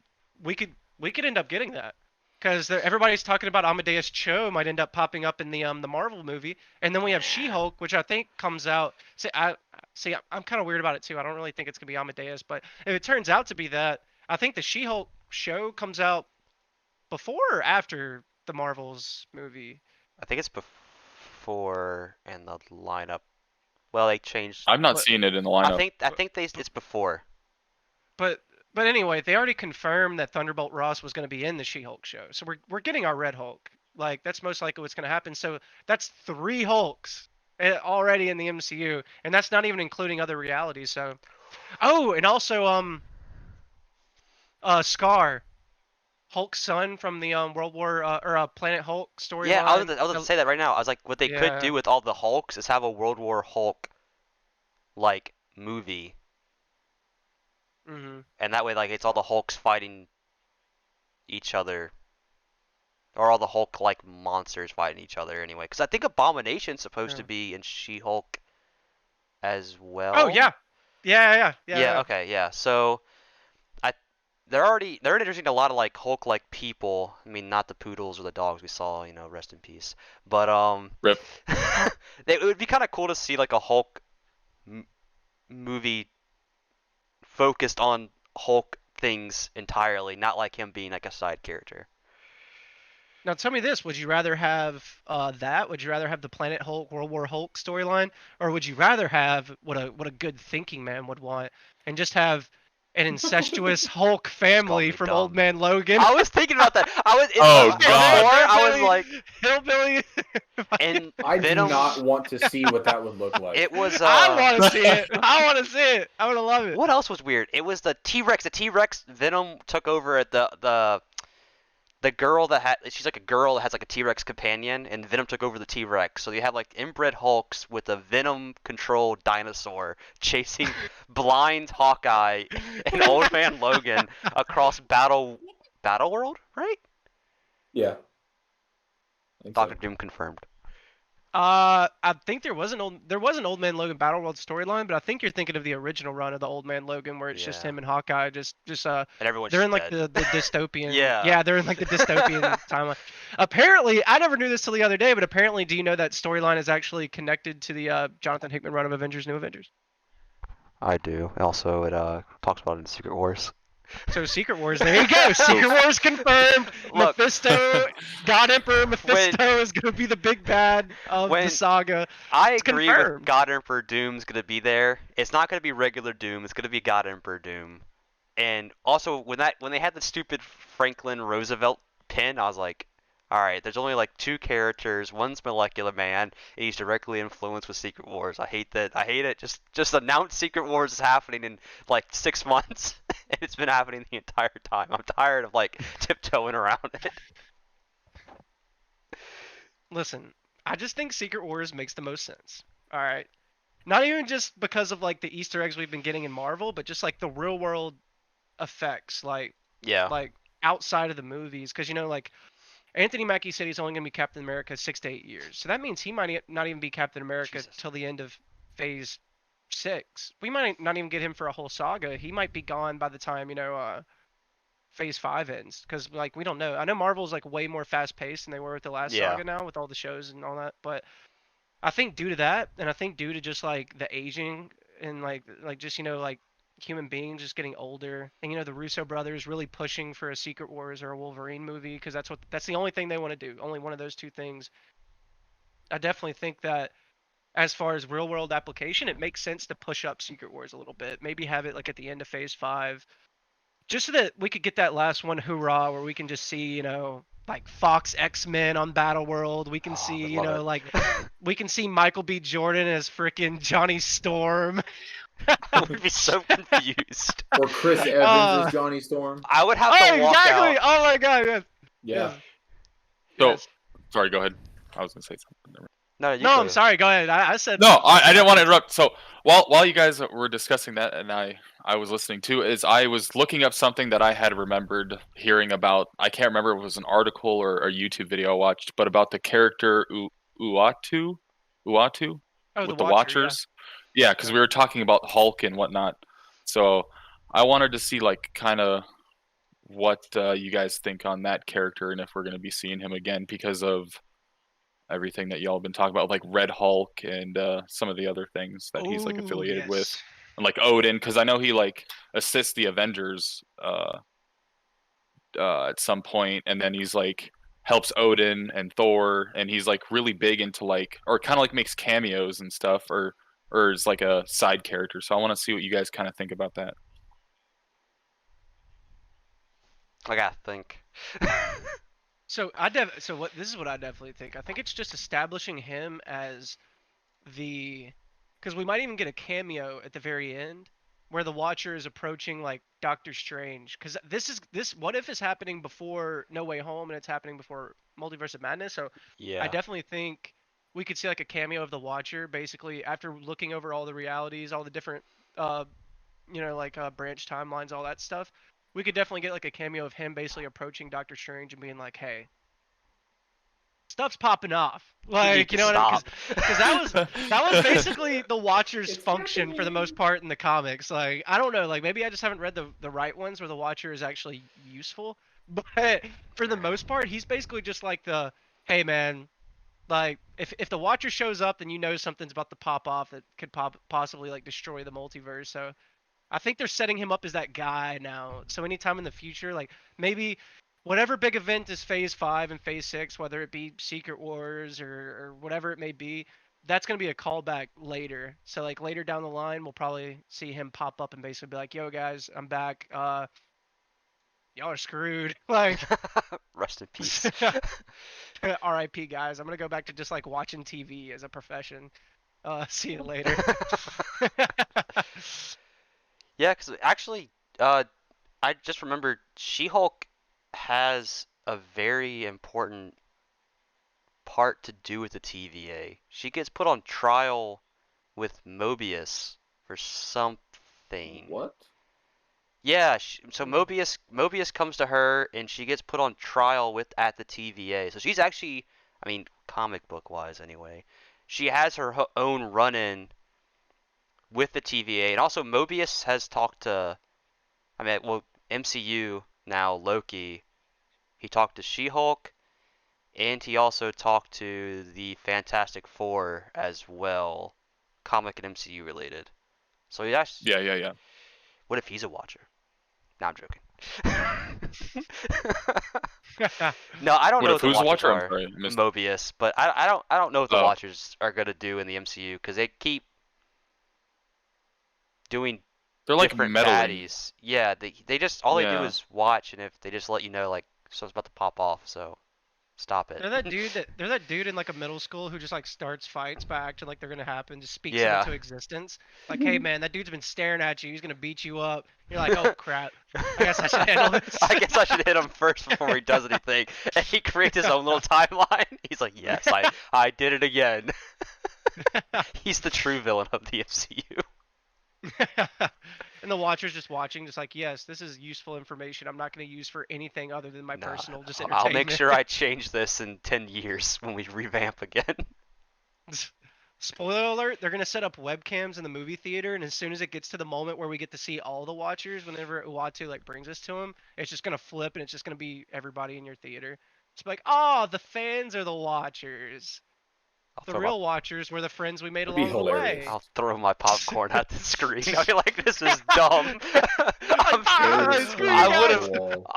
end up getting that because everybody's talking about Amadeus Cho might end up popping up in the Marvel movie, and then we have She-Hulk, which I think comes out. I'm kind of weird about it too. I don't really think it's gonna be Amadeus, but if it turns out to be that, I think the She-Hulk show comes out before or after the Marvel's movie. I think it's before in the lineup. Well, they changed. I'm not But- seeing it in the lineup. I think it's before. But anyway, they already confirmed that Thunderbolt Ross was going to be in the She-Hulk show, so we're getting our Red Hulk. Like that's most likely what's going to happen. So that's 3 Hulks already in the MCU, and that's not even including other realities. So, oh, and also Scar, Hulk's son from the World War or Planet Hulk storyline. Yeah, I was gonna say that right now. I was like, what they could Yeah. do with all the Hulks is have a World War Hulk like movie, Hmm. and that way, like, it's all the Hulks fighting each other, or all the Hulk like monsters fighting each other anyway. Because I think Abomination's supposed to Yeah. be in She-Hulk as well. Oh yeah. Yeah. Yeah. Okay. Yeah. So, they're introducing a lot of like Hulk like people. I mean, not the poodles or the dogs we saw. Rest in peace. But Rip. it would be kind of cool to see like a Hulk movie focused on Hulk things entirely, not like him being like a side character. Now tell me this: would you rather have that? Would you rather have the Planet Hulk, World War Hulk storyline, or would you rather have what a good thinking man would want, and just have an incestuous Hulk family me from dumb. Old Man Logan. I was thinking about that. I was. Oh, Before, God. I was like, hillbilly. and I Venom. do not want to see what that would look like. It was. I want to see it. I want to see it. I would love it. What else was weird? It was the T-Rex. The T-Rex Venom took over at the girl that had. She's like a girl that has like a T-Rex companion, and Venom took over the T-Rex. So you have like inbred Hulks with a Venom-controlled dinosaur chasing blind Hawkeye and Old Man Logan across Battle World, right? Yeah. I think Doctor so. Doom confirmed. I think there was an Old Man Logan Battle World storyline, but I think you're thinking of the original run of the Old Man Logan, where it's just Yeah. him and Hawkeye, and everyone's they're in just like dead. the dystopian. Yeah. they're in like the dystopian timeline. Apparently, I never knew this till the other day, but apparently, do you know that storyline is actually connected to the Jonathan Hickman run of Avengers: New Avengers? I do. Also, it talks about it in Secret Wars. So Secret Wars, there you go. Secret Wars confirmed. Look. Mephisto, God Emperor Mephisto is gonna be the big bad of the saga. I It's agree with confirmed. God Emperor Doom's gonna be there. It's not gonna be regular Doom. It's gonna be God Emperor Doom. And also, when they had the stupid Franklin Roosevelt pin, I was like, all right, there's only like 2 characters. One's Molecular Man, and he's directly influenced with Secret Wars. I hate that. I hate it. Just announce Secret Wars is happening in like 6 months, and it's been happening the entire time. I'm tired of like tiptoeing around it. Listen, I just think Secret Wars makes the most sense. All right. Not even just because of like the Easter eggs we've been getting in Marvel, but just like the real world effects, Yeah. like outside of the movies. Because like Anthony Mackie said he's only gonna be Captain America 6 to 8 years, so that means he might not even be Captain America Jesus. till the end of Phase 6. We might not even get him for a whole saga. He might be gone by the time Phase 5 ends, because like we don't know. I know Marvel's like way more fast paced than they were with the last Yeah. saga now, with all the shows and all that. But I think due to that, and I think due to just like the aging and like just like human beings just getting older, and the Russo brothers really pushing for a Secret Wars or a Wolverine movie, because that's the only thing they want to do. Only one of those two things. I definitely think that as far as real world application, it makes sense to push up Secret Wars a little bit. Maybe have it like at the end of Phase 5, just so that we could get that last one hoorah where we can just see, like Fox X-Men on Battle World. We can see, would love it. like we can see Michael B. Jordan as freaking Johnny Storm. I would be so confused. Or Chris Evans as Johnny Storm. I would have Oh, to walk exactly! out. Oh my god, yes. Yeah. Yes. So, Yes. sorry, go ahead. I was gonna say something. No, you No, go. I'm sorry. Go ahead. I said No, I didn't want to interrupt. So while you guys were discussing that, and I was listening too, is I was looking up something that I had remembered hearing about. I can't remember if it was an article or a YouTube video I watched, but about the character Uatu Oh, with the the Watcher, Watchers. Yeah, because we were talking about Hulk and whatnot. So I wanted to see like kind of what you guys think on that character and if we're going to be seeing him again because of everything that y'all have been talking about, like Red Hulk and some of the other things that he's like Ooh, affiliated with, yes. and like Odin, because I know he like assists the Avengers at some point, and then he's like helps Odin and Thor, and he's like really big into like, or kind of like makes cameos and stuff, or is like a side character. So I want to see what you guys kind of think about that. I gotta think. So this is what I definitely think. I think it's just establishing him as because we might even get a cameo at the very end where the Watcher is approaching like Doctor Strange, because this what if is happening before No Way Home and it's happening before Multiverse of Madness. So Yeah. I definitely think we could see like a cameo of the Watcher basically after looking over all the realities, all the different branch timelines, all that stuff. We could definitely get like a cameo of him basically approaching Doctor Strange and being like, "Hey, stuff's popping off." Like, you know what I mean? Because that was basically the Watcher's function for the most part in the comics. Like, I don't know, like maybe I just haven't read the right ones where the Watcher is actually useful. But for the most part, he's basically just like the, hey man, like if the Watcher shows up, then something's about to pop off that could possibly like destroy the multiverse. So I think they're setting him up as that guy now. So anytime in the future, like maybe whatever big event is Phase 5 and Phase 6, whether it be Secret Wars or whatever it may be, that's gonna be a callback later. So like later down the line, we'll probably see him pop up and basically be like, "Yo guys, I'm back. Y'all are screwed." Like, Rest in peace. R.I.P. guys. I'm gonna go back to just like watching TV as a profession. See you later. Yeah, because actually, I just remembered She-Hulk has a very important part to do with the TVA. She gets put on trial with Mobius for something. What? Yeah, so Mobius comes to her and she gets put on trial with at the TVA. So she's actually, I mean, comic book wise anyway, she has her own run-in with the TVA, and also Mobius has talked to, I mean, well, MCU now Loki. He talked to She-Hulk, and he also talked to the Fantastic Four as well, comic and MCU related. So that's Yeah. What if he's a Watcher? No, I'm joking. No, I don't What know if what the who's the Watchers Watcher? I'm are. sorry, I missed. Mobius, but I don't know what the Oh. Watchers are gonna do in the MCU because they keep doing They're like different meddling. baddies. Yeah, they just all they do Yeah. is watch, and if they just let you know like something's about to pop off, so stop it. They're that dude in like a middle school who just like starts fights by acting like they're gonna happen, just speaks Yeah. them into existence. Like, hey man, that dude's been staring at you. He's gonna beat you up. You're like, oh crap. I guess I should handle this. I guess I should hit him first before he does anything. And he creates his own little timeline. He's like, yes, I did it again. He's the true villain of the MCU. And the Watcher's just watching, just like, yes, this is useful information. I'm not gonna use for anything other than my Nah, personal just I'll entertainment. make sure I change this in 10 years when we revamp again. Spoiler alert, they're going to set up webcams in the movie theater, and as soon as it gets to the moment where we get to see all the Watchers, whenever Uatu like brings us to them, it's just going to flip and it's just going to be everybody in your theater. It's like, oh, the fans are the Watchers. The real Watchers were the friends we made That'd be along the way. hilarious. I'll throw my popcorn at the screen. I'll be like, this is dumb.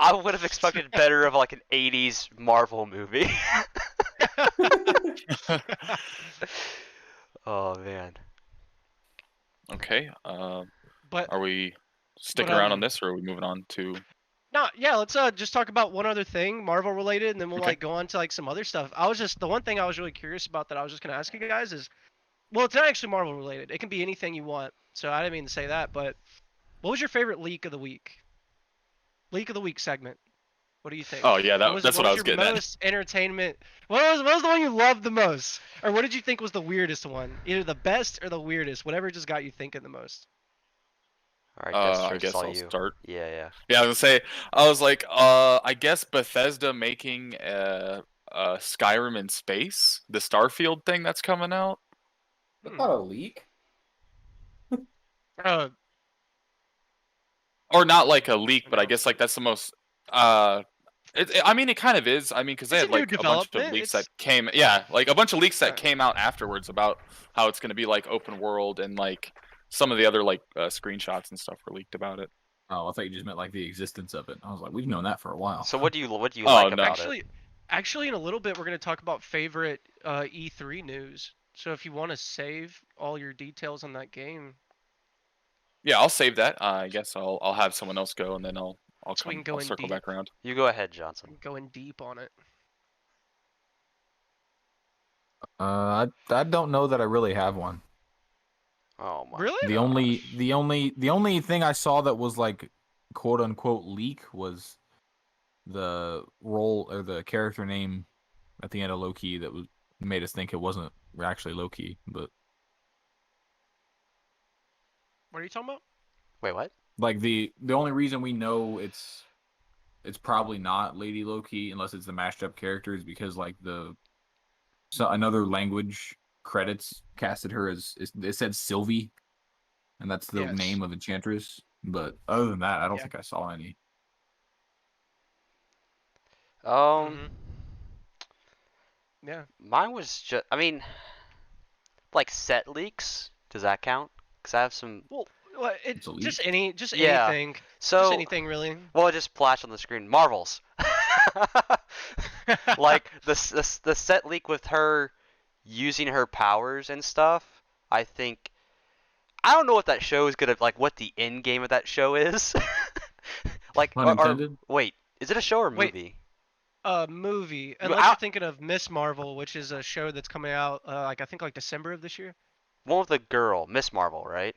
I would have expected better of like an 80s Marvel movie. Oh man. Okay. But Are we sticking But, around on this, or are we moving on to? no, yeah, let's just talk about one other thing, Marvel related, and then we'll Okay. like go on to like some other stuff. The one thing I was really curious about that I was just gonna ask you guys is, well, it's not actually Marvel related. It can be anything you want. So I didn't mean to say that, but what was your favorite leak of the week? Leak of the week segment. What do you think? Oh yeah, that's what I was your getting at. most entertainment. What was the one you loved the most, or what did you think was the weirdest one? Either the best or the weirdest, whatever just got you thinking the most. All right, I guess all I'll you. start. Yeah. Yeah, I was gonna say, I was like, I guess Bethesda making Skyrim in space, the Starfield thing that's coming out. That's not a leak. Oh, Or not like a leak, but I guess like that's the most. I mean, it kind of is. I mean, because they It's had a new like a bunch of development, leaks it's- that came. Yeah, like a bunch of leaks that Yeah. came out afterwards about how it's gonna be like open world, and like some of the other like screenshots and stuff were leaked about it. Oh, I thought you just meant like the existence of it. I was like, we've known that for a while. So what do you Oh, like no. about it? actually, in a little bit, we're gonna talk about favorite E3 news. So if you want to save all your details on that game, Yeah, I'll save that. I guess I'll have someone else go, and then I'll So we come. can go I'll in circle deep. back around. You go ahead, Johnson. I'm going deep on it. I don't know that I really have one. Oh my. Really? The only thing I saw that was like quote unquote leak was the role or the character name at the end of Loki that made us think it wasn't actually Loki, but What are you talking about? Wait, what? like the only reason we know it's probably not Lady Loki unless it's the mashed up character is because like another language credits casted her as it said Sylvie, and that's the Yes. name of Enchantress. But other than that, I don't Yeah. think I saw any. Yeah. Mine was just, I mean, like set leaks. Does that count? Because I have some. Well, It's a leak. just Yeah. anything. So Just anything really. well, it just flashed on the screen. Marvels. Like the set leak with her using her powers and stuff, I think I don't know what that show is gonna like. What the end game of that show is? Like, Pun intended. wait, is it a show or a Wait, movie? movie. You- Unless I- you're thinking of Miss Marvel, which is a show that's coming out like I think like December of this year. One with the girl, Miss Marvel, right?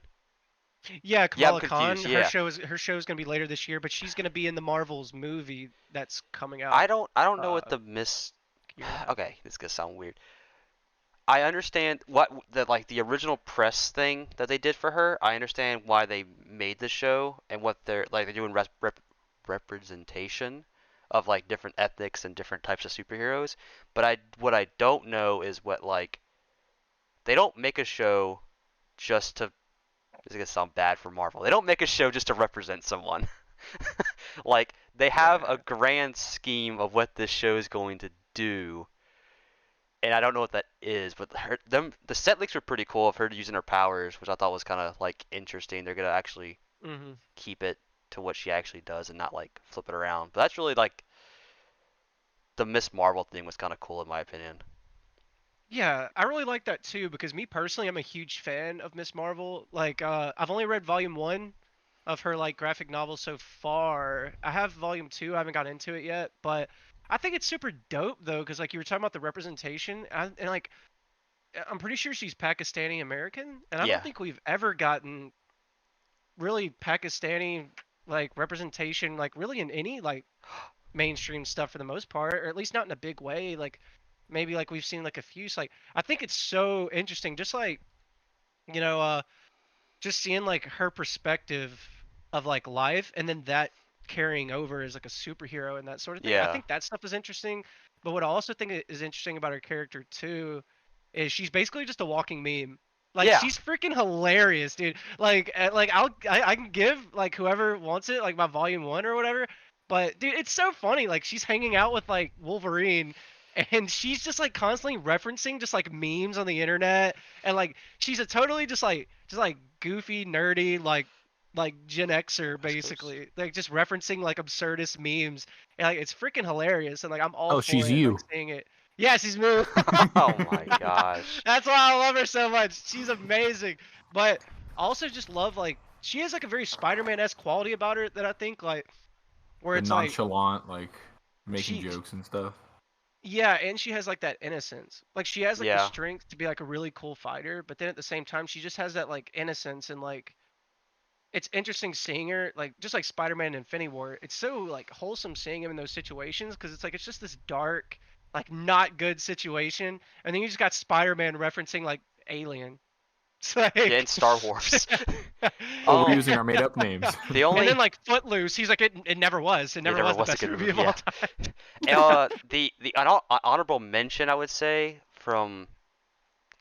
Yeah, Yeah, I'm Kamala confused. Khan. Yeah. Her show is gonna be later this year, but she's gonna be in the Marvels movie that's coming out. I don't know what uh, the Miss. year and a half. Okay, this is gonna sound weird. I understand what the original press thing that they did for her. I understand why they made the show and what they're doing representation of like different ethnics and different types of superheroes. But what I don't know is what like they don't make a show just to. This is gonna sound bad for Marvel. They don't make a show just to represent someone. Like they have a grand scheme of what this show is going to do, and I don't know what that is. But the set leaks were pretty cool of her using her powers, which I thought was kind of like interesting. They're gonna actually Mhm. keep it to what she actually does and not like flip it around. But that's really like the Miss Marvel thing was kind of cool in my opinion. Yeah, I really like that too because me personally, I'm a huge fan of Miss Marvel. Like, I've only read volume 1 of her like graphic novel so far. I have volume 2, I haven't got into it yet, but I think it's super dope though because like you were talking about the representation and like I'm pretty sure she's Pakistani American, and I Yeah. don't think we've ever gotten really Pakistani like representation like really in any like mainstream stuff for the most part, or at least not in a big way. Like maybe like we've seen like a few. So, like I think it's so interesting, just like you know, just seeing like her perspective of like life, and then that carrying over as like a superhero and that sort of thing. I Yeah. think that stuff is interesting. But what I also think is interesting about her character too is she's basically just a walking meme. Like Yeah. she's freaking hilarious, dude. Like I can give like whoever wants it like my volume 1 or whatever. But dude, it's so funny. Like she's hanging out with like Wolverine and she's just like constantly referencing just like memes on the internet and like she's a totally just like goofy nerdy like Gen Xer West Coast. basically. Like just referencing like absurdist memes. And like it's freaking hilarious and like I'm all Oh, for she's it you. like seeing it. Yeah, she's me. Oh my gosh. That's why I love her so much. She's amazing. But I also just love like she has like a very Spider-Man-esque quality about her that I think like where The it's like nonchalant, like making she jokes and stuff. yeah, and she has like that innocence. Like she has like the Yeah. strength to be like a really cool fighter, but then at the same time she just has that like innocence and like it's interesting seeing her like just like Spider-Man and Infinity War. It's so like wholesome seeing him in those situations because it's like it's just this dark, like not good situation, and then you just got Spider-Man referencing like Alien. It's like Yeah, in Star Wars. Oh, we're Um, using our made-up names. The only and then like Footloose, he's like it never was. It never never was the was a best good movie movie, of all time. the honorable mention I would say from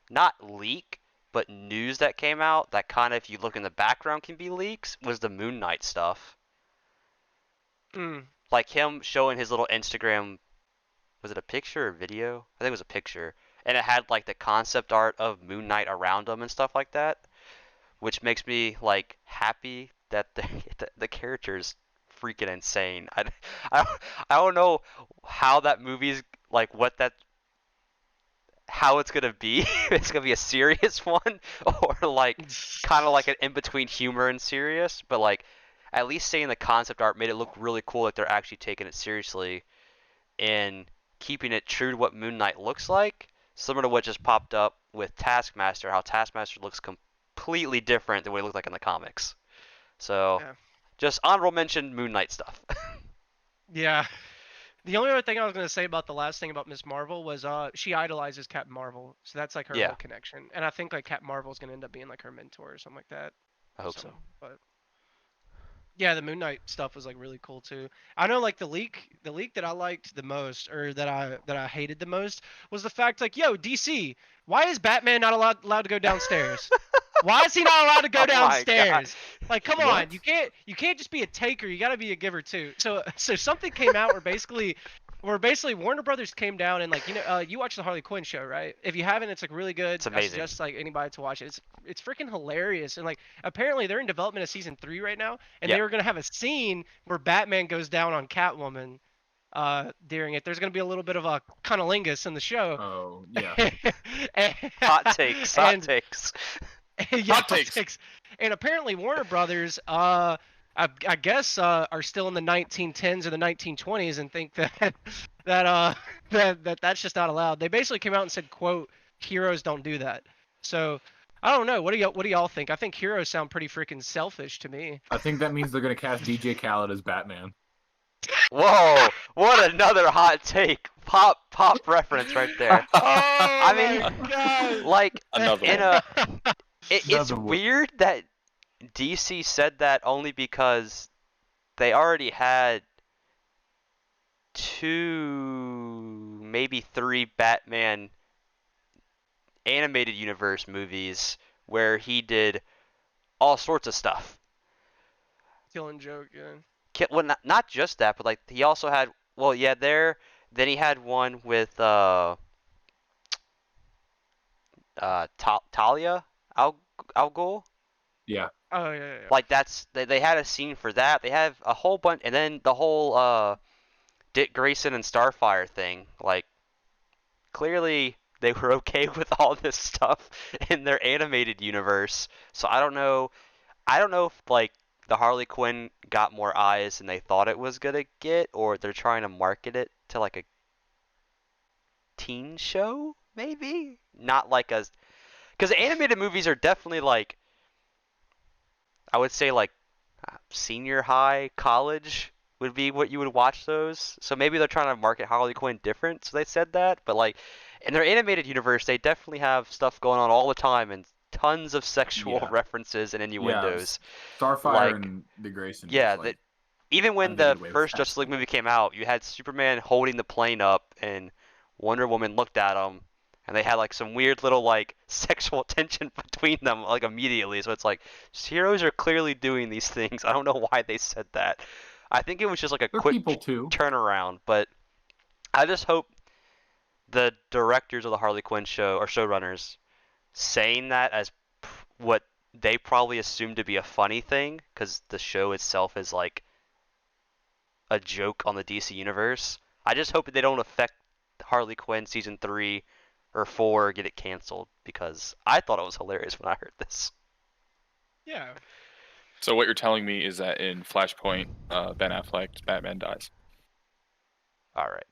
not leak but news that came out that kind of if you look in the background can be leaks was the Moon Knight stuff. Mm. Like him showing his little Instagram, was it a picture or video? I think it was a picture. And it had like the concept art of Moon Knight around him and stuff like that, which makes me like happy that the character's freaking insane. I, I don't know how that movie's like what that how it's gonna be. If it's gonna be a serious one or like kind of like an in between humor and serious, but like at least seeing the concept art made it look really cool that they're actually taking it seriously and keeping it true to what Moon Knight looks like, similar to what just popped up with Taskmaster, how Taskmaster looks completely different than what he looked like in the comics. So, Yeah. just honorable mention Moon Knight stuff. Yeah. The only other thing I was gonna say about the last thing about Miss Marvel was she idolizes Captain Marvel, so that's like her Yeah. whole connection. And I think like Captain Marvel's gonna end up being like her mentor or something like that. I hope so. But yeah, the Moon Knight stuff was like really cool too. I know like the leak that I liked the most or that I hated the most was the fact like, yo, DC, why is Batman not allowed to go downstairs? Why is he not allowed to go Oh my God. downstairs? Like, come on, What? you can't just be a taker. You got to be a giver too. So something came out where basically Warner Brothers came down and like you watch the Harley Quinn show, right? If you haven't, it's like really good. It's I amazing. suggest like anybody to watch it. It's freaking hilarious and like apparently they're in development of season 3 right now and Yep. they were gonna have a scene where Batman goes down on Catwoman during it. There's going to be a little bit of a cunnilingus in the show. Oh yeah. Hot takes. Hot And takes. yeah, Hot takes. And apparently Warner Brothers, I guess, are still in the 1910s or the 1920s and think that that's just not allowed. They basically came out and said, "quote Heroes don't do that." So I don't know. What do y'all think? I think heroes sound pretty freaking selfish to me. I think that means they're gonna cast DJ Khaled as Batman. Whoa! What another hot take. Pop reference right there. Oh I mean, my God. Like Another in one. it's Another one. weird that DC said that only because they already had 2, maybe 3 Batman animated universe movies where he did all sorts of stuff. Killing joke, yeah. Well, not just that, but like he also had, well, yeah, then he had one with Talia Al Ghul. Yeah. Oh yeah. Like they had a scene for that. They have a whole bunch, and then the whole Dick Grayson and Starfire thing. Like clearly they were okay with all this stuff in their animated universe. So I don't know. I don't know if like the Harley Quinn got more eyes than they thought it was gonna get, or they're trying to market it to like a teen show, maybe not like a, because animated movies are definitely like, I would say like senior high, college would be what you would watch those. So maybe they're trying to market Harley Quinn different, so they said that. But like in their animated universe, they definitely have stuff going on all the time and tons of sexual Yeah. references and innuendos. Starfire Like, and the Grayson. Yeah, was like, even when I'm the getting away with first that. Justice League movie came out, you had Superman holding the plane up, and Wonder Woman looked at him, and they had like some weird little like sexual tension between them like immediately. So it's like heroes are clearly doing these things. I don't know why they said that. I think it was just like a they're quick people too. turnaround, but I just hope the directors of the Harley Quinn show or showrunners saying that as what they probably assume to be a funny thing, because the show itself is like a joke on the DC universe. I just hope that they don't affect Harley Quinn season 3 or 4 or get it canceled, because I thought it was hilarious when I heard this. Yeah. So what you're telling me is that in Flashpoint, Ben Affleck's Batman dies. All right.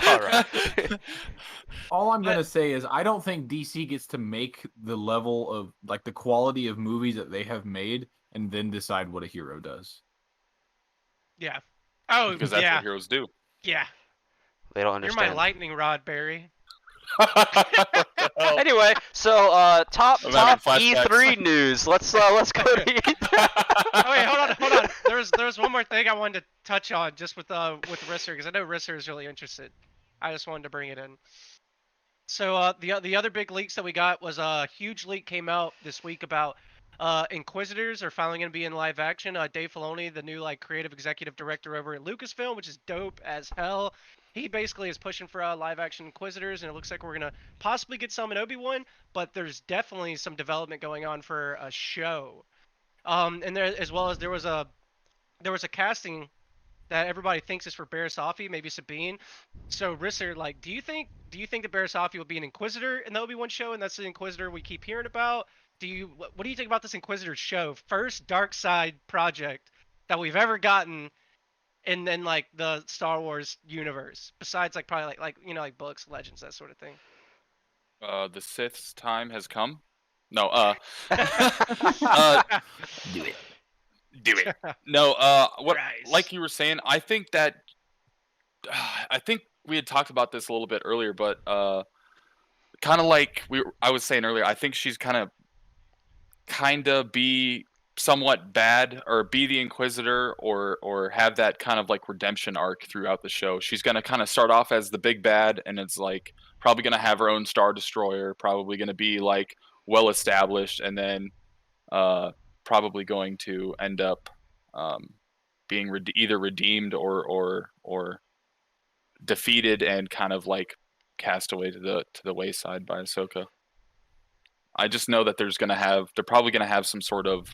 All right. All I'm gonna say is I don't think DC gets to make the level of like the quality of movies that they have made and then decide what a hero does. Yeah. Oh Because that's yeah. what heroes do. Yeah. They don't You're understand. my lightning rod, Barry. Anyway, so top I'm having flashbacks. E3 news. Let's go to E3. Oh wait, hold on. There was one more thing I wanted to touch on just with Risser, because I know Risser is really interested. I just wanted to bring it in. So the other big leaks that we got was a huge leak came out this week about Inquisitors are finally going to be in live action. Dave Filoni, the new like creative executive director over at Lucasfilm, which is dope as hell. He basically is pushing for live action Inquisitors, and it looks like we're gonna possibly get some in Obi-Wan, but there's definitely some development going on for a show. And there as well as there was a casting that everybody thinks is for Barasafi, maybe Sabine. So Risser, like, do you think that Barasafi will be an Inquisitor in the Obi-Wan show, and that's the Inquisitor we keep hearing about? What do you think about this Inquisitor show? First dark side project that we've ever gotten in then like the Star Wars universe, besides like probably like you know like books, legends, that sort of thing. The Sith's time has come. No, Do it. do it. No, what? Christ. Like you were saying, I think we had talked about this a little bit earlier, but kind of like I was saying earlier, I think she's kind of be somewhat bad, or be the Inquisitor, or have that kind of like redemption arc throughout the show. She's gonna kind of start off as the big bad, and it's like probably gonna have her own Star Destroyer, probably gonna be like well established, and then probably going to end up being either redeemed or defeated and kind of like cast away to the wayside by Ahsoka. I just know that they're probably gonna have some sort of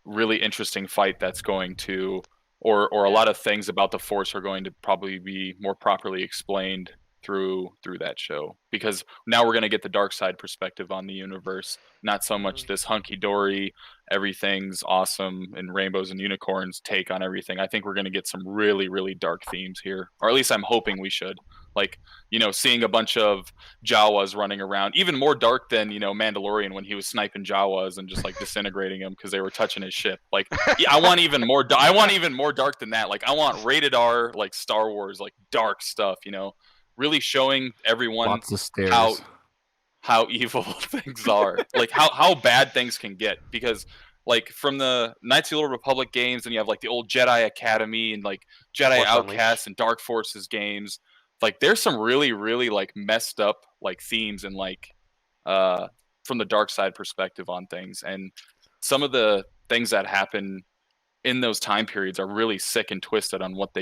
really interesting fight that's going to, or a lot of things about the Force are going to probably be more properly explained through that show, because now we're going to get the dark side perspective on the universe, not so much this hunky-dory everything's awesome and rainbows and unicorns take on everything. I think we're going to get some really, really dark themes here, or at least I'm hoping we should. Like, seeing a bunch of Jawas running around, even more dark than, Mandalorian when he was sniping Jawas and just like disintegrating them because they were touching his ship. Like, yeah, I want even more dark than that. Like, I want rated R, like Star Wars, like dark stuff, really showing everyone Lots of stairs. how evil things are, like how bad things can get. Because like from the Knights of the Old Republic games, and you have like the old Jedi Academy and like Jedi Force Outcasts Unleashed. and Dark Forces games, like there's some really, really like messed up like themes and like from the dark side perspective on things, and some of the things that happen in those time periods are really sick and twisted on what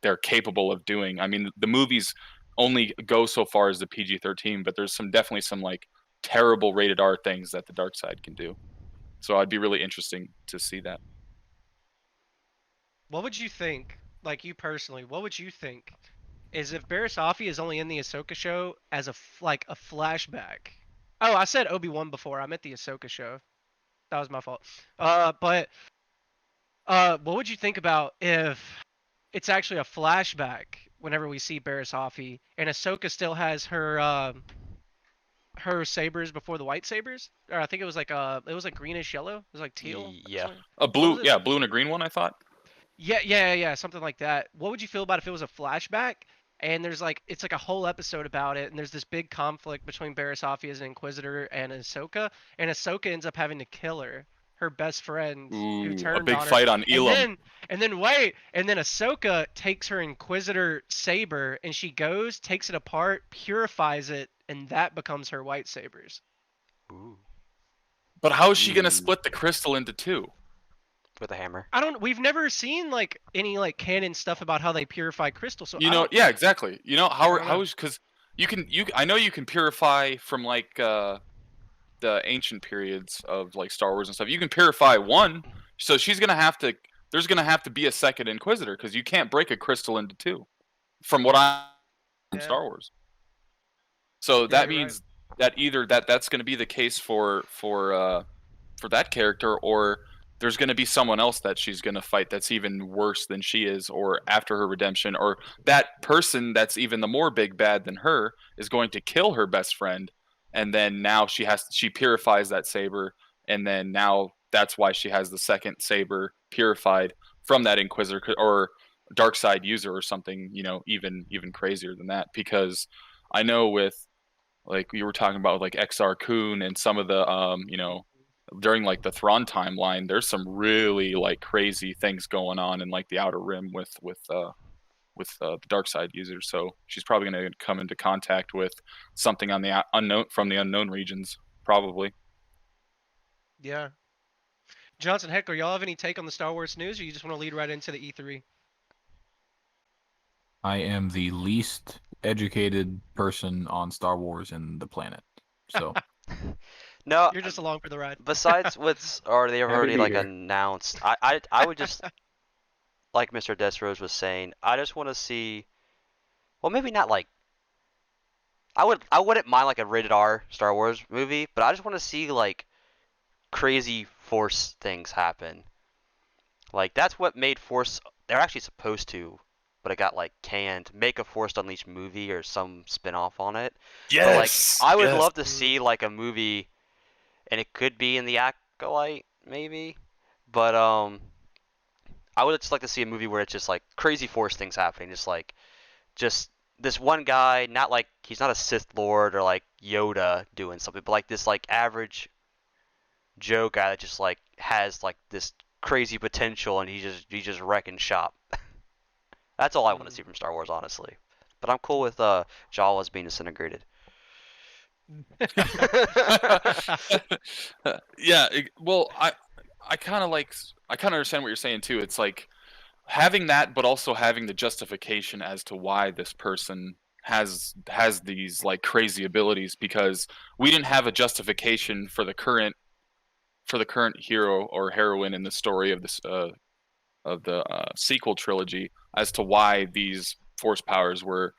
they're capable of doing. I mean, the movies only go so far as the PG-13, but there's definitely some like terrible rated R things that the dark side can do. So I'd be really interesting to see that. What would you think, like you personally, what would you think is if Barriss Offee is only in the Ahsoka show as a flashback? Oh, I said Obi-Wan before. I meant the Ahsoka show. That was my fault. But what would you think about if it's actually a flashback whenever we see Barriss Offee and Ahsoka still has her sabers before the white sabers? Or I think it was like greenish yellow. It was like teal. Yeah. A blue, yeah, blue and a green one, I thought. Yeah, something like that. What would you feel about if it was a flashback and there's like it's like a whole episode about it, and there's this big conflict between Barriss Offee as an Inquisitor and Ahsoka ends up having to kill her best friend who Ooh, turned a big on her. fight on Elam. And then Ahsoka takes her Inquisitor saber and she goes, takes it apart, purifies it, and that becomes her white sabers. Ooh. But how is she gonna split the crystal into two? With a hammer. We've never seen like any like canon stuff about how they purify crystal. So yeah, exactly. How is, because I know you can purify from like the ancient periods of like Star Wars and stuff. You can purify one, so there's gonna have to be a second Inquisitor, because you can't break a crystal into two, from what I from Star Wars. So that means that either that's gonna be the case for that character, or there's going to be someone else that she's going to fight that's even worse than she is, or after her redemption, or that person that's even the more big bad than her is going to kill her best friend, and then now she purifies that saber, and then now that's why she has the second saber purified from that Inquisitor or dark side user or something, even crazier than that. Because I know with, like you were talking about, like XR Kun and some of the during like the Thrawn timeline, there's some really like crazy things going on in like the Outer Rim with the dark side users. So she's probably going to come into contact with something on the unknown regions, probably. Yeah. Johnson, Heckler, y'all have any take on the Star Wars news, or you just want to lead right into the E3? I am the least educated person on Star Wars in the planet, so. No, You're just along for the ride. Besides they've already like here. announced. I would just, like Mr. Desrose was saying, I just want to see. Well, maybe not like. I wouldn't mind like a rated R Star Wars movie, but I just want to see like crazy Force things happen. Like that's what made Force. They're actually supposed to, but it got like canned. Make a Force Unleashed movie or some spin-off on it. Yes. But, like, I would love to see like a movie. And it could be in the Acolyte, maybe. But I would just like to see a movie where it's just like crazy Force things happening. Just this one guy, not like he's not a Sith Lord or like Yoda doing something, but like this like average Joe guy that just like has like this crazy potential, and he's just wrecking shop. That's all I want to see from Star Wars, honestly. But I'm cool with Jawas being disintegrated. Yeah, well, I kind of understand what you're saying too. It's like having that, but also having the justification as to why this person has these like crazy abilities, because we didn't have a justification for the current hero or heroine in the story of this sequel trilogy as to why these force powers were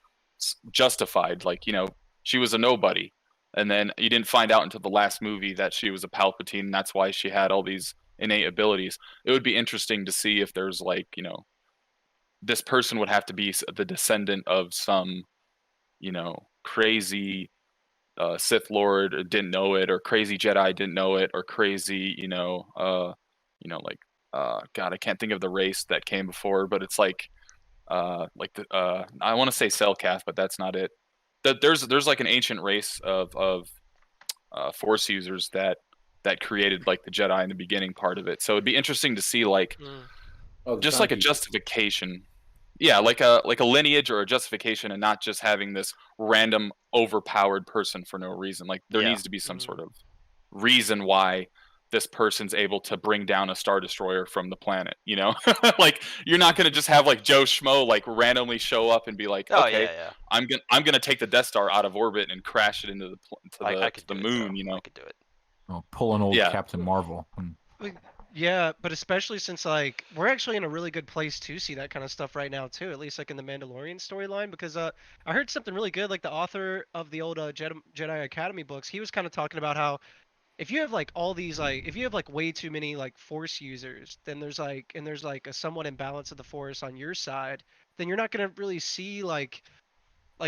justified. Like, you know, she was a nobody, and then you didn't find out until the last movie that she was a Palpatine, and that's why she had all these innate abilities. It would be interesting to see if there's like, you know, this person would have to be the descendant of some, you know, crazy Sith Lord didn't know it, or crazy Jedi didn't know it, or crazy, like God, I can't think of the race that came before, but it's like I want to say Selkath, but that's not it. There's like an ancient race of Force users that created like the Jedi in the beginning part of it. So it'd be interesting to see like just like a justification. Yeah, like a lineage or a justification, and not just having this random overpowered person for no reason. Like there needs to be some sort of reason why this person's able to bring down a Star Destroyer from the planet, you know? Like you're not gonna just have like Joe Schmo like randomly show up and be like, okay, I'm gonna take the Death Star out of orbit and crash it into the moon, you know? I could do it. Oh, pull an old Captain Marvel. Yeah, but especially since like we're actually in a really good place to see that kind of stuff right now too, at least like in the Mandalorian storyline, because I heard something really good, like the author of the old Jedi Academy books, he was kind of talking about how if you have like all these like if you have like way too many like Force users, then there's like a somewhat imbalance of the Force on your side, then you're not gonna really see like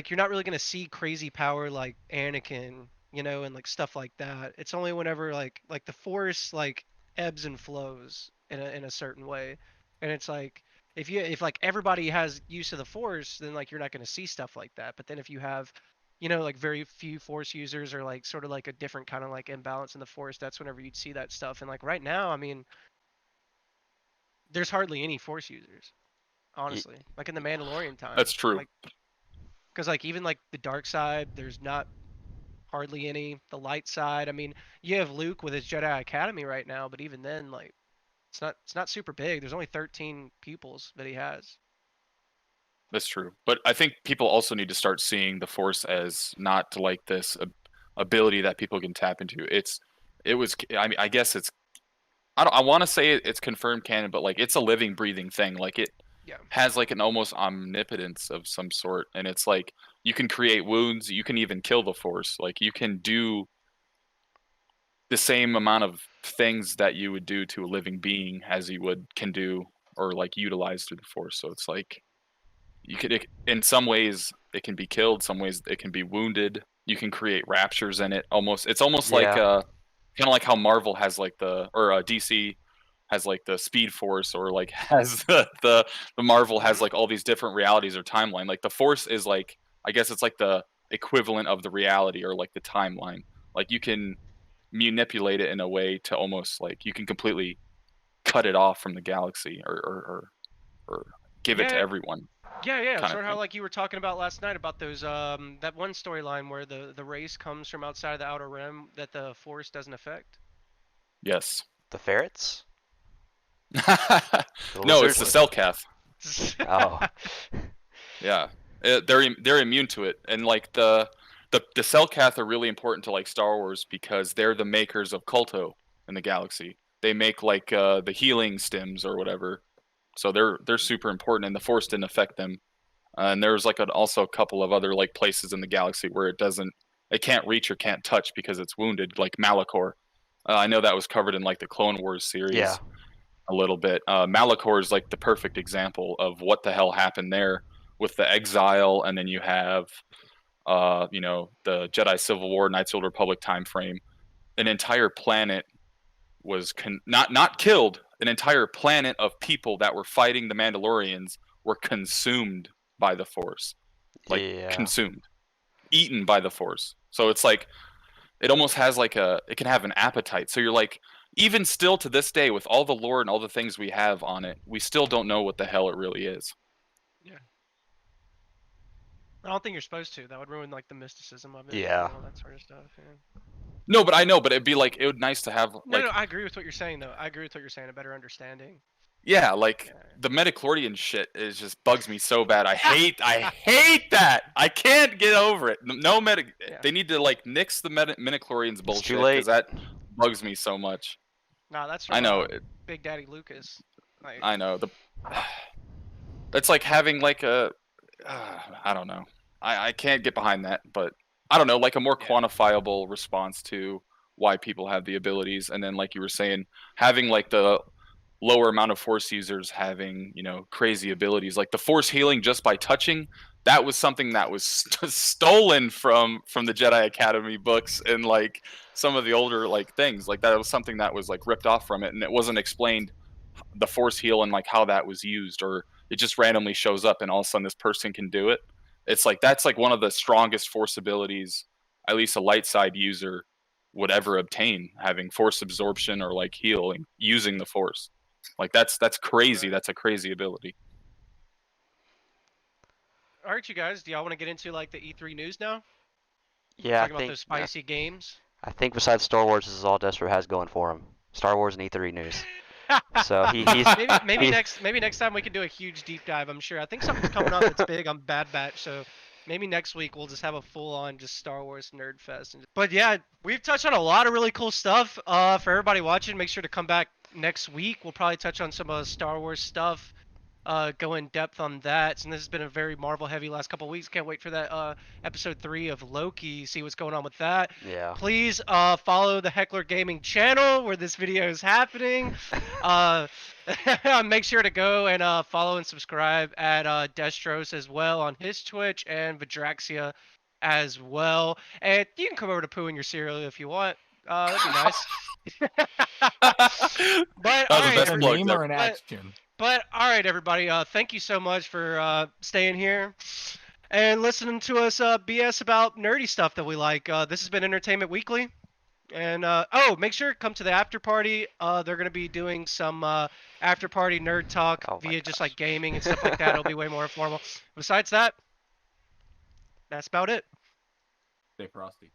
you're not really gonna see crazy power like Anakin, you know, and like stuff like that. It's only whenever like the Force like ebbs and flows in a certain way, and it's like if like everybody has use of the Force, then like you're not gonna see stuff like that. But then if you have, you know, like very few Force users or like sort of like a different kind of like imbalance in the Force, that's whenever you'd see that stuff. And like right now, I mean, there's hardly any Force users, honestly. Like in the Mandalorian time. That's true. Like, because like even like the dark side, there's not hardly any. The light side, I mean, you have Luke with his Jedi Academy right now, but even then, like, it's not super big. There's only 13 pupils that he has. That's true, but I think people also need to start seeing the Force as not like this ability that people can tap into. I mean, I guess it's. I want to say it's confirmed canon, but like it's a living, breathing thing. Like it has like an almost omnipotence of some sort, and it's like you can create wounds, you can even kill the Force. Like you can do the same amount of things that you would do to a living being as you can do or like utilize through the Force. So it's like in some ways it can be killed, some ways it can be wounded. You can create raptures in it. It's almost like kind of like how Marvel has like DC has like the Speed Force, or like has the Marvel has like all these different realities or timeline. Like the Force is like, I guess it's like the equivalent of the reality or like the timeline. Like you can manipulate it in a way to almost like you can completely cut it off from the galaxy or give it to everyone. Yeah, sort of how like you were talking about last night about those that one storyline where the race comes from outside of the Outer Rim that the Force doesn't affect. Yes. The ferrets? No, it's the Selkath. Oh. Yeah, they're immune to it, and like the Selkath are really important to like Star Wars because they're the makers of Culto in the galaxy. They make like the healing stims or whatever. So they're super important, and the Force didn't affect them. And there's like also a couple of other like places in the galaxy where it can't reach or can't touch because it's wounded, like Malachor. I know that was covered in like the Clone Wars series a little bit. Malachor is like the perfect example of what the hell happened there with the exile, and then you have the Jedi Civil War, Knights of the Old Republic time frame. An entire planet was not killed. An entire planet of people that were fighting the Mandalorians were consumed by the Force, consumed, eaten by the Force. So it's like it almost has like it can have an appetite. So you're like, even still to this day, with all the lore and all the things we have on it, we still don't know what the hell it really is. Yeah. I don't think you're supposed to. That would ruin like the mysticism of it. Yeah. And all that sort of stuff. Yeah. No, but I know, but it'd be like, it would nice to have like. No, I agree with what you're saying though. I agree with what you're saying. A better understanding. Yeah, like the midichlorian shit is just bugs me so bad. I hate that. I can't get over it. They need to like nix the midichlorians bullshit because that bugs me so much. Nah, that's from, I know Big Daddy Lucas. I know it's like having like a I don't know. I can't get behind that, but I don't know, like a more quantifiable response to why people have the abilities, and then like you were saying, having like the lower amount of force users having, you know, crazy abilities like the force healing just by touching. That was something that was stolen from the Jedi Academy books and like some of the older like things. Like that was something that was like ripped off from it, and it wasn't explained the force heal and like how that was used, or it just randomly shows up and all of a sudden this person can do it. It's like that's like one of the strongest force abilities at least a light side user would ever obtain, having force absorption or like healing using the force. Like that's crazy. That's a crazy ability. All right, you guys, do y'all want to get into like the E3 news now? Yeah, Talking about those spicy games. I think besides Star Wars, this is all Destro has going for him. Star Wars and E3 news. So he's maybe next time we can do a huge deep dive. I'm sure. I think something's coming up that's big on Bad Batch. So maybe next week we'll just have a full on just Star Wars nerd fest. But yeah, we've touched on a lot of really cool stuff. For everybody watching, make sure to come back next week. We'll probably touch on some Star Wars stuff. Go in depth on that. And this has been a very Marvel heavy last couple of weeks. Can't wait for that episode 3 of Loki. See what's going on with that. Yeah. Please follow the Heckler Gaming channel where this video is happening. Make sure to go and follow and subscribe at Destros as well on his Twitch, and Vidraxia as well. And you can come over to poo in your cereal if you want. That'd be nice. But That was the best A plug name there. or an action? But all right, everybody. Thank you so much for staying here and listening to us BS about nerdy stuff that we like. This has been Entertainment Weekly, and oh, make sure to come to the after party. They're gonna be doing some after party nerd talk via just like gaming and stuff like that. It'll be way more informal. Besides that, that's about it. Stay frosty.